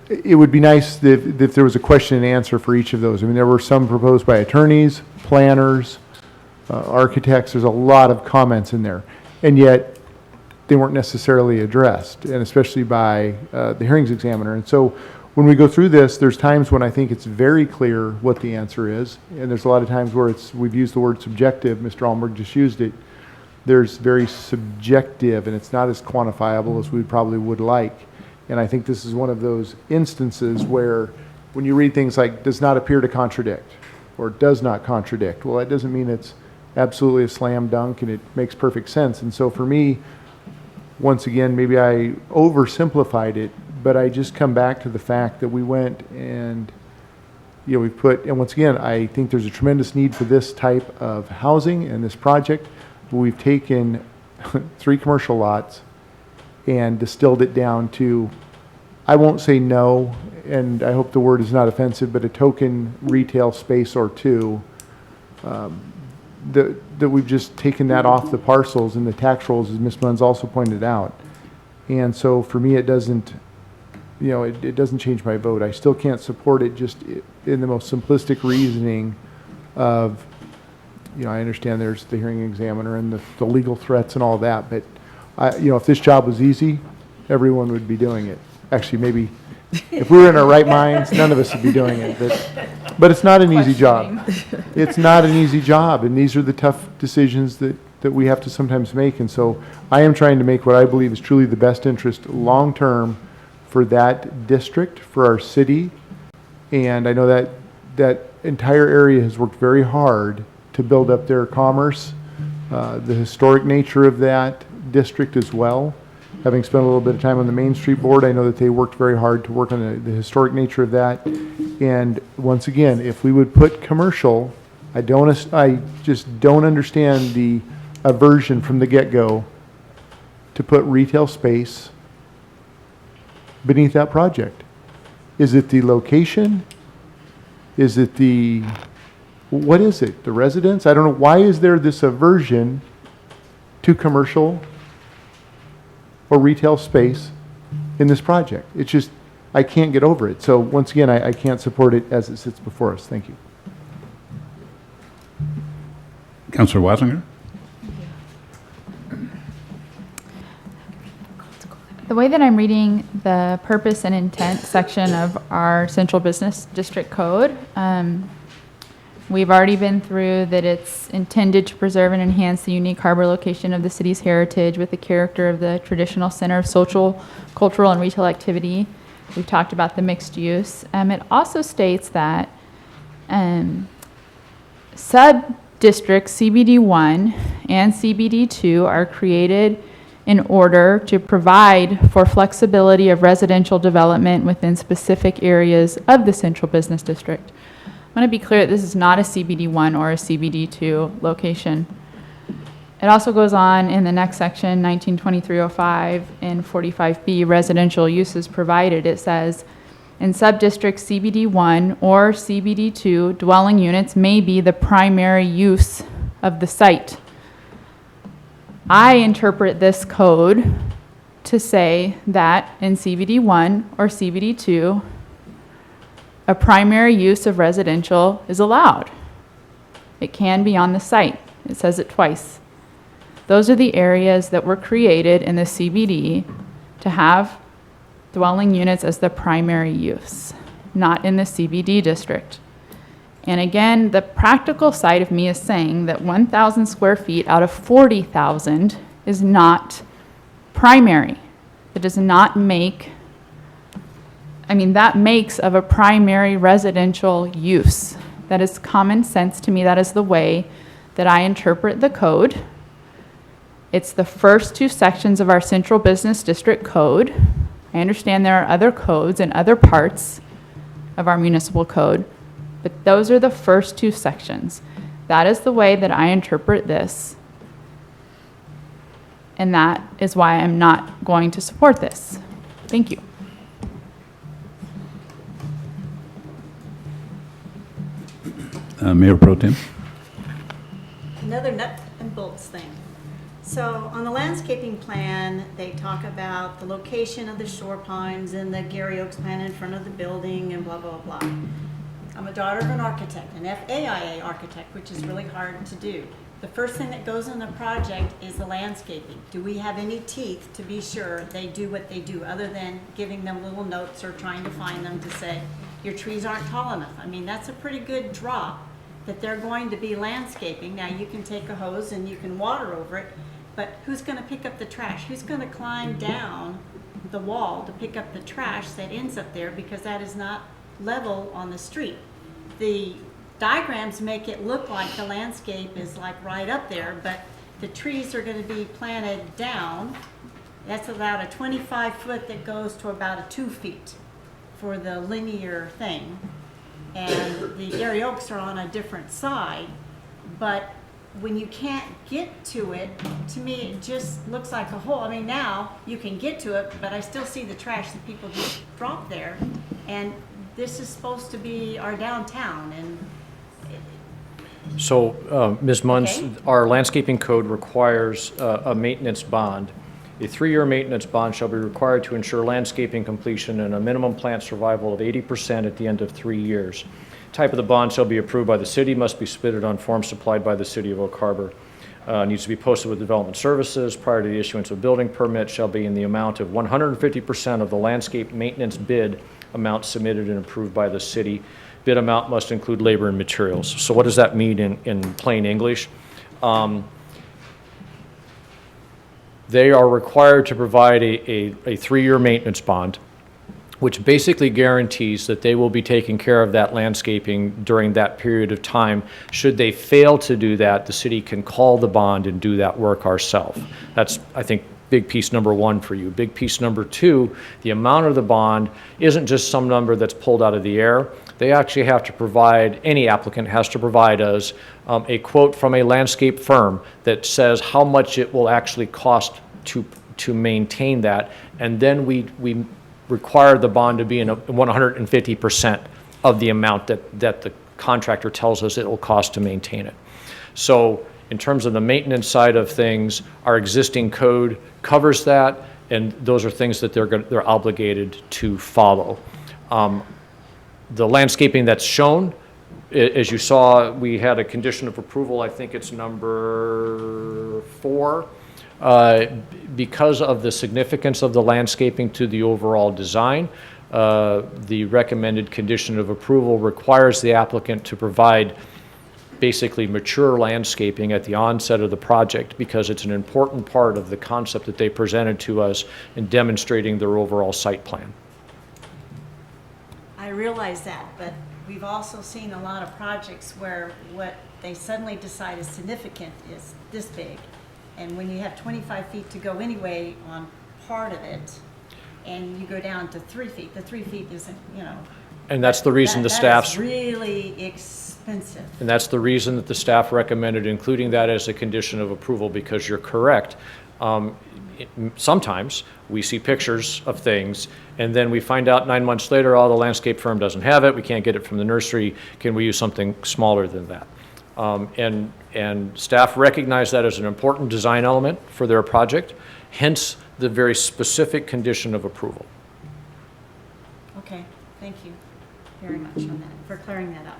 It would be nice if there was a question and answer for each of those. I mean, there were some proposed by attorneys, planners, architects. There's a lot of comments in there. And yet, they weren't necessarily addressed, and especially by the hearings examiner. And so when we go through this, there's times when I think it's very clear what the answer is, and there's a lot of times where we've used the word subjective. Mr. Almberg just used it. There's very subjective, and it's not as quantifiable as we probably would like. And I think this is one of those instances where when you read things like does not appear to contradict or does not contradict, well, that doesn't mean it's absolutely a slam dunk and it makes perfect sense. And so for me, once again, maybe I oversimplified it, but I just come back to the fact that we went and, we've put, and once again, I think there's a tremendous need for this type of housing and this project. We've taken 3 commercial lots and distilled it down to, I won't say no, and I hope the word is not offensive, but a token retail space or 2, that we've just taken that off the parcels and the tax rolls, as Ms. Munns also pointed out. And so for me, it doesn't, it doesn't change my vote. I still can't support it just in the most simplistic reasoning of, I understand there's the hearing examiner and the legal threats and all that, but if this job was easy, everyone would be doing it. Actually, maybe if we were in our right minds, none of us would be doing it. But it's not an easy job. It's not an easy job, and these are the tough decisions that we have to sometimes make. And so I am trying to make what I believe is truly the best interest long-term for that district, for our city. And I know that entire area has worked very hard to build up their commerce, the historic nature of that district as well. Having spent a little bit of time on the Main Street Board, I know that they worked very hard to work on the historic nature of that. And once again, if we would put commercial, I just don't understand the aversion from the get-go to put retail space beneath that project. Is it the location? Is it what is it? The residents? I don't know. Why is there this aversion to commercial or retail space in this project? It's just, I can't get over it. So once again, I can't support it as it sits before us. Thank you.
Councillor Wassinger?
The way that I'm reading the purpose and intent section of our Central Business District Code, we've already been through that it's intended to preserve and enhance the unique harbor location of the city's heritage with the character of the traditional center of social, cultural, and retail activity. We've talked about the mixed use. It also states that sub-districts CBD1 and CBD2 are created in order to provide for flexibility of residential development within specific areas of the Central Business District. I want to be clear that this is not a CBD1 or a CBD2 location. It also goes on in the next section, 192305 and 45B, residential uses provided. It says, in sub-district CBD1 or CBD2, dwelling units may be the primary use of the site. I interpret this code to say that in CBD1 or CBD2, a primary use of residential is allowed. It can be on the site. It says it twice. Those are the areas that were created in the CBD to have dwelling units as the primary use, not in the CBD district. And again, the practical side of me is saying that 1,000 square feet out of 40,000 is not primary. It does not make, that makes of a primary residential use. That is common sense to me. That is the way that I interpret the code. It's the first 2 sections of our Central Business District Code. I understand there are other codes and other parts of our municipal code, but those are the first 2 sections. That is the way that I interpret this, and that is why I'm not going to support this. Thank you.
Mayor Pro Tem?
Another nut and bolts thing. So on the landscaping plan, they talk about the location of the shore pines and the Gary Oaks pine in front of the building and blah, blah, blah. I'm a daughter of an architect, an FAIA architect, which is really hard to do. The first thing that goes in the project is the landscaping. Do we have any teeth to be sure they do what they do, other than giving them little notes or trying to find them to say, your trees aren't tall enough? That's a pretty good drop that they're going to be landscaping. Now, you can take a hose and you can water over it, but who's going to pick up the trash? Who's going to climb down the wall to pick up the trash that ends up there because that is not level on the street. The diagrams make it look like the landscape is like right up there, but the trees are going to be planted down. That's about a 25-foot that goes to about a 2 feet for the linear thing. And the Dairy Oaks are on a different side, but when you can't get to it, to me, it just looks like a hole. I mean, now you can get to it, but I still see the trash that people just drop there. And this is supposed to be our downtown, and
So, Ms. Munns,
Okay.
our landscaping code requires a maintenance bond. A 3-year maintenance bond shall be required to ensure landscaping completion and a minimum plant survival of 80% at the end of 3 years. Type of the bond shall be approved by the city, must be submitted on forms supplied by the city of Oak Harbor. Needs to be posted with development services prior to the issuance of building permit, shall be in the amount of 150% of the landscape maintenance bid amount submitted and approved by the city. Bid amount must include labor and materials. So what does that mean in plain English? They are required to provide a 3-year maintenance bond, which basically guarantees that they will be taking care of that landscaping during that period of time. Should they fail to do that, the city can call the bond and do that work ourselves. That's, I think, big piece number 1 for you. Big piece number 2, the amount of the bond isn't just some number that's pulled out of the air. They actually have to provide, any applicant has to provide us a quote from a landscape firm that says how much it will actually cost to maintain that. And then we require the bond to be in 150% of the amount that the contractor tells us it will cost to maintain it. So in terms of the maintenance side of things, our existing code covers that, and those are things that they're obligated to follow. The landscaping that's shown, as you saw, we had a condition of approval, I think it's number 4. Because of the significance of the landscaping to the overall design, the recommended condition of approval requires the applicant to provide basically mature landscaping at the onset of the project, because it's an important part of the concept that they presented to us in demonstrating their overall site plan.
I realize that, but we've also seen a lot of projects where what they suddenly decide is significant is this big. And when you have 25 feet to go anyway on part of it, and you go down to 3 feet, the 3 feet isn't,
And that's the reason the staff's...
That is really expensive.
And that's the reason that the staff recommended including that as a condition of approval, because you're correct. Sometimes we see pictures of things, and then we find out 9 months later, oh, the landscape firm doesn't have it, we can't get it from the nursery, can we use something smaller than that? And staff recognize that as an important design element for their project, hence the very specific condition of approval.
Okay, thank you very much on that, for clearing that up.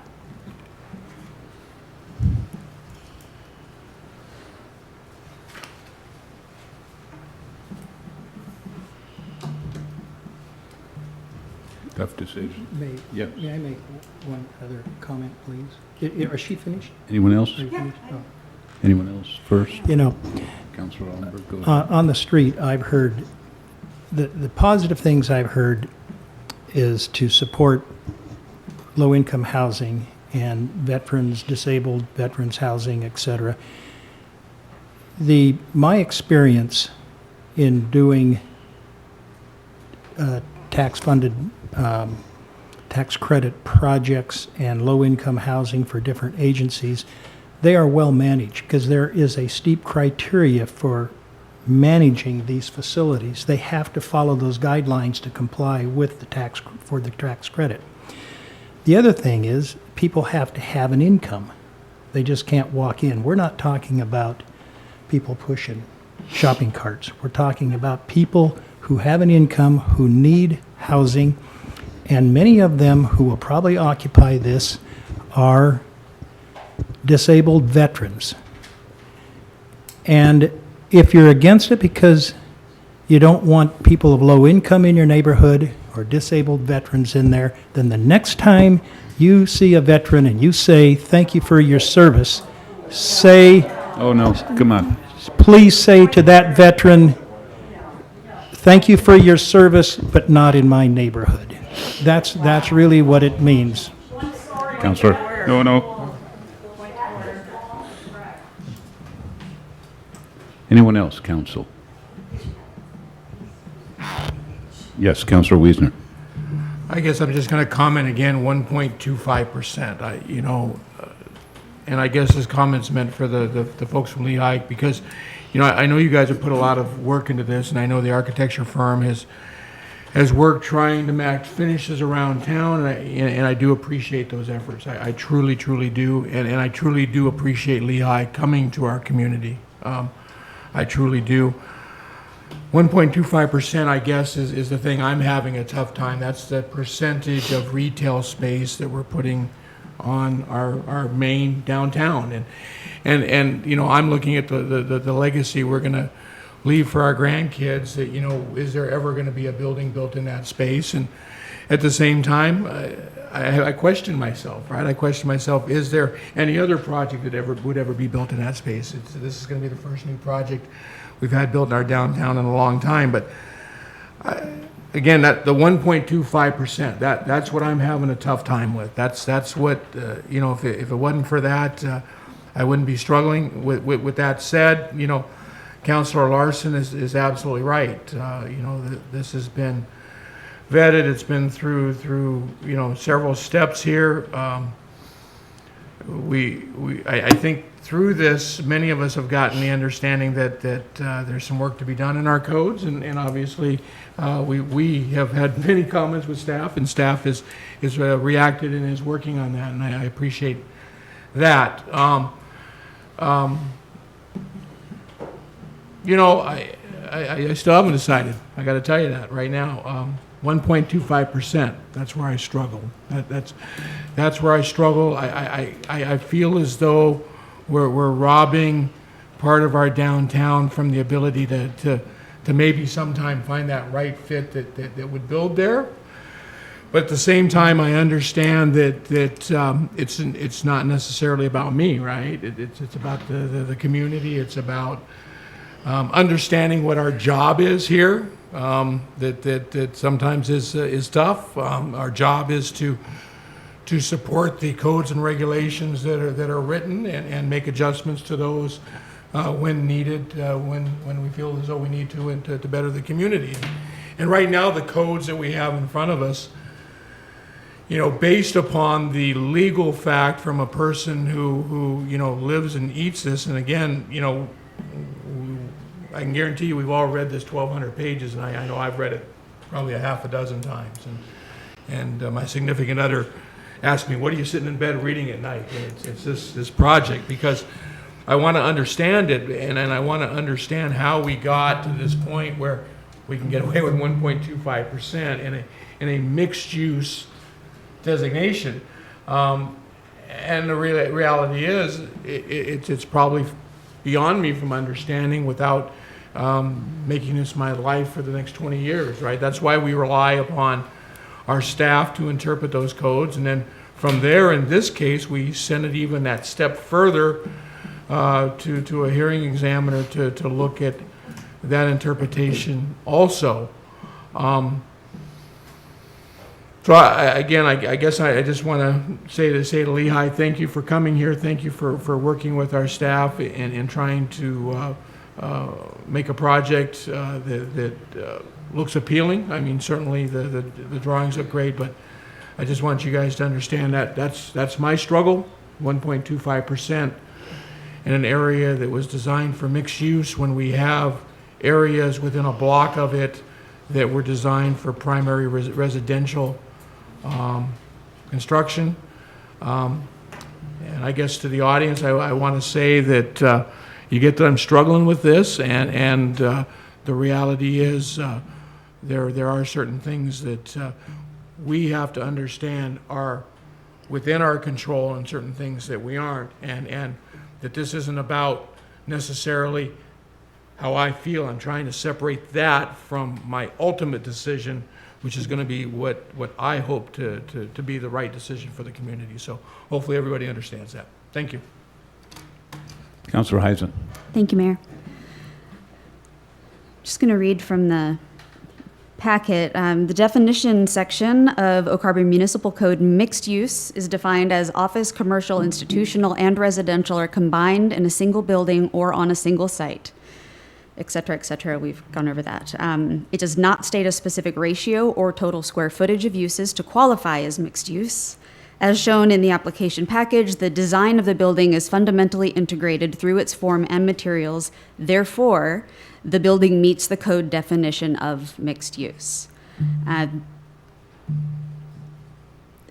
Tough decision. Yes.
May I make one other comment, please? Is she finished?
Anyone else?
Are you finished? Oh.
Anyone else first? Councilor Allenberg, go ahead.
On the street, I've heard, the positive things I've heard is to support low-income housing and veterans, disabled veterans housing, et cetera. My experience in doing tax-funded, tax credit projects and low-income housing for different agencies, they are well managed because there is a steep criteria for managing these facilities. They have to follow those guidelines to comply with the tax credit. The other thing is people have to have an income. They just can't walk in. We're not talking about people pushing shopping carts. We're talking about people who have an income, who need housing, and many of them who will probably occupy this are disabled veterans. And if you're against it because you don't want people of low income in your neighborhood or disabled veterans in there, then the next time you see a veteran and you say, "Thank you for your service," say...
Oh, no, come on.
Please say to that veteran, thank you for your service, but not in my neighborhood. That's really what it means.
Counselor? No. Anyone else, counsel? Yes, Counselor Wiesner.
I guess I'm just going to comment again, 1.25%. And I guess this comment's meant for the folks from Lehigh, because, I know you guys have put a lot of work into this, and I know the architecture firm has worked trying to match finishes around town, and I do appreciate those efforts. I truly, truly do, and I truly do appreciate Lehigh coming to our community. I truly do. 1.25%, I guess, is the thing I'm having a tough time. That's the percentage of retail space that we're putting on our main downtown. And I'm looking at the legacy we're going to leave for our grandkids, that, is there ever going to be a building built in that space? And at the same time, I question myself, right? I question myself, is there any other project that would ever be built in that space? This is going to be the first new project we've had built in our downtown in a long time. But again, the 1.25%, that's what I'm having a tough time with. That's what, if it wasn't for that, I wouldn't be struggling. With that said, Councilor Larson is absolutely right. This has been vetted. It's been through several steps here. I think through this, many of us have gotten the understanding that there's some work to be done in our codes, and obviously we have had many comments with staff, and staff has reacted and is working on that, and I appreciate that. I still haven't decided. I got to tell you that right now. 1.25%. That's where I struggle. That's where I struggle. I feel as though we're robbing part of our downtown from the ability to maybe sometime find that right fit that would build there. But at the same time, I understand that it's not necessarily about me, right? It's about the community. It's about understanding what our job is here. That sometimes is tough. Our job is to support the codes and regulations that are written and make adjustments to those when needed, when we feel as though we need to better the community. And right now, the codes that we have in front of us, based upon the legal fact from a person who lives and eats this, and again, I can guarantee you we've all read this 1,200 pages, and I know I've read it probably a half a dozen times. And my significant other asked me, what are you sitting in bed reading at night? And it's this project, because I want to understand it, and I want to understand how we got to this point where we can get away with 1.25% in a mixed-use designation. And the reality is, it's probably beyond me from understanding without making this my life for the next 20 years, right? That's why we rely upon our staff to interpret those codes, and then from there, in this case, we send it even that step further to a hearing examiner to look at that interpretation also. So I guess I just want to say to Lehigh, thank you for coming here. Thank you for working with our staff and trying to make a project that looks appealing. I mean, certainly the drawings look great, but I just want you guys to understand that's my struggle. 1.25% in an area that was designed for mixed use, when we have areas within a block of it that were designed for primary residential construction. And I guess to the audience, I want to say that you get that I'm struggling with this, and the reality is there are certain things that we have to understand are within our control, and certain things that we aren't, and that this isn't about necessarily how I feel. I'm trying to separate that from my ultimate decision, which is going to be what I hope to be the right decision for the community. So hopefully everybody understands that. Thank you.
Councilor Heisen.
Thank you, Mayor. Just going to read from the
packet, the definition section of Oak Harbor Municipal Code mixed use is defined as office, commercial, institutional, and residential are combined in a single building or on a single site, et cetera, et cetera. We've gone over that. It does not state a specific ratio or total square footage of uses to qualify as mixed use. As shown in the application package, the design of the building is fundamentally integrated through its form and materials. Therefore, the building meets the code definition of mixed use.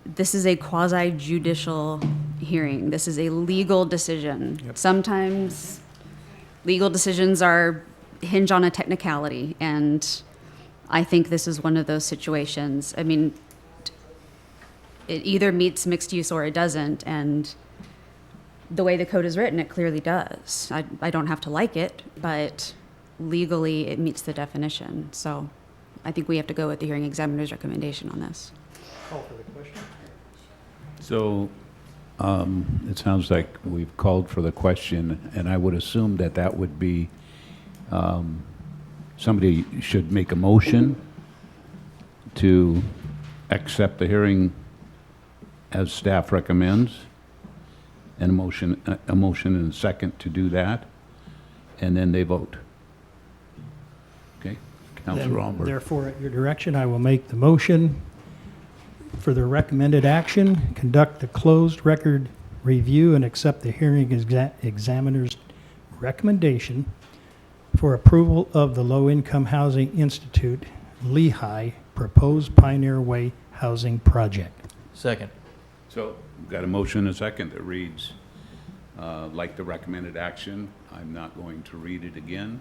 This is a quasi-judicial hearing. This is a legal decision. Sometimes legal decisions hinge on a technicality, and I think this is one of those situations. I mean, it either meets mixed use or it doesn't, and the way the code is written, it clearly does. I don't have to like it, but legally it meets the definition. So I think we have to go with the hearing examiner's recommendation on this.
Call for the question.
So it sounds like we've called for the question, and I would assume that that would be somebody should make a motion to accept the hearing as staff recommends, and a motion and a second to do that, and then they vote. Okay, Councilor Alberg.
Therefore, at your direction, I will make the motion for the recommended action, conduct the closed record review, and accept the hearing examiner's recommendation for approval of the Low Income Housing Institute, Lehigh, proposed Pioneer Way housing project.
Second.
So, we've got a motion and a second that reads like the recommended action. I'm not going to read it again.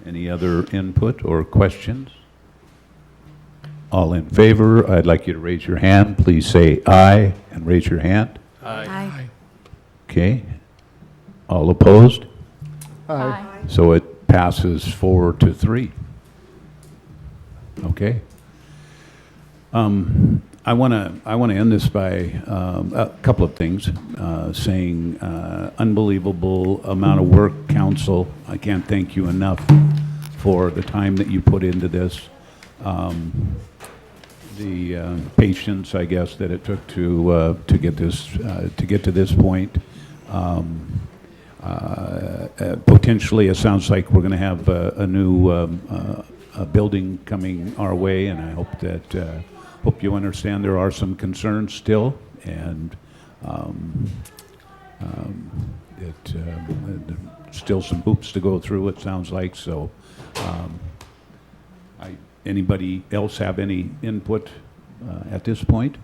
Any other input or questions? All in favor, I'd like you to raise your hand. Please say aye and raise your hand.
Aye.
Okay. All opposed?
Aye.
So it passes 4-3. Okay. I want to end this by a couple of things, saying unbelievable amount of work, council. I can't thank you enough for the time that you put into this, the patience, I guess, that it took to get to this point. Potentially, it sounds like we're going to have a new a building coming our way, and I hope that. Hope you understand there are some concerns still, and still some hoops to go through, it sounds like. So anybody else have any input at this point?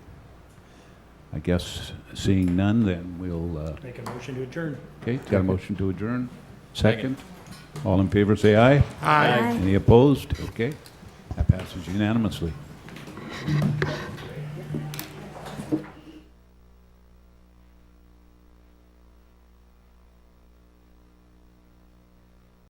I guess seeing none, then we'll...
Make a motion to adjourn.
Okay, got a motion to adjourn. Second. All in favor, say aye.
Aye.
Any opposed? Okay, that passes unanimously.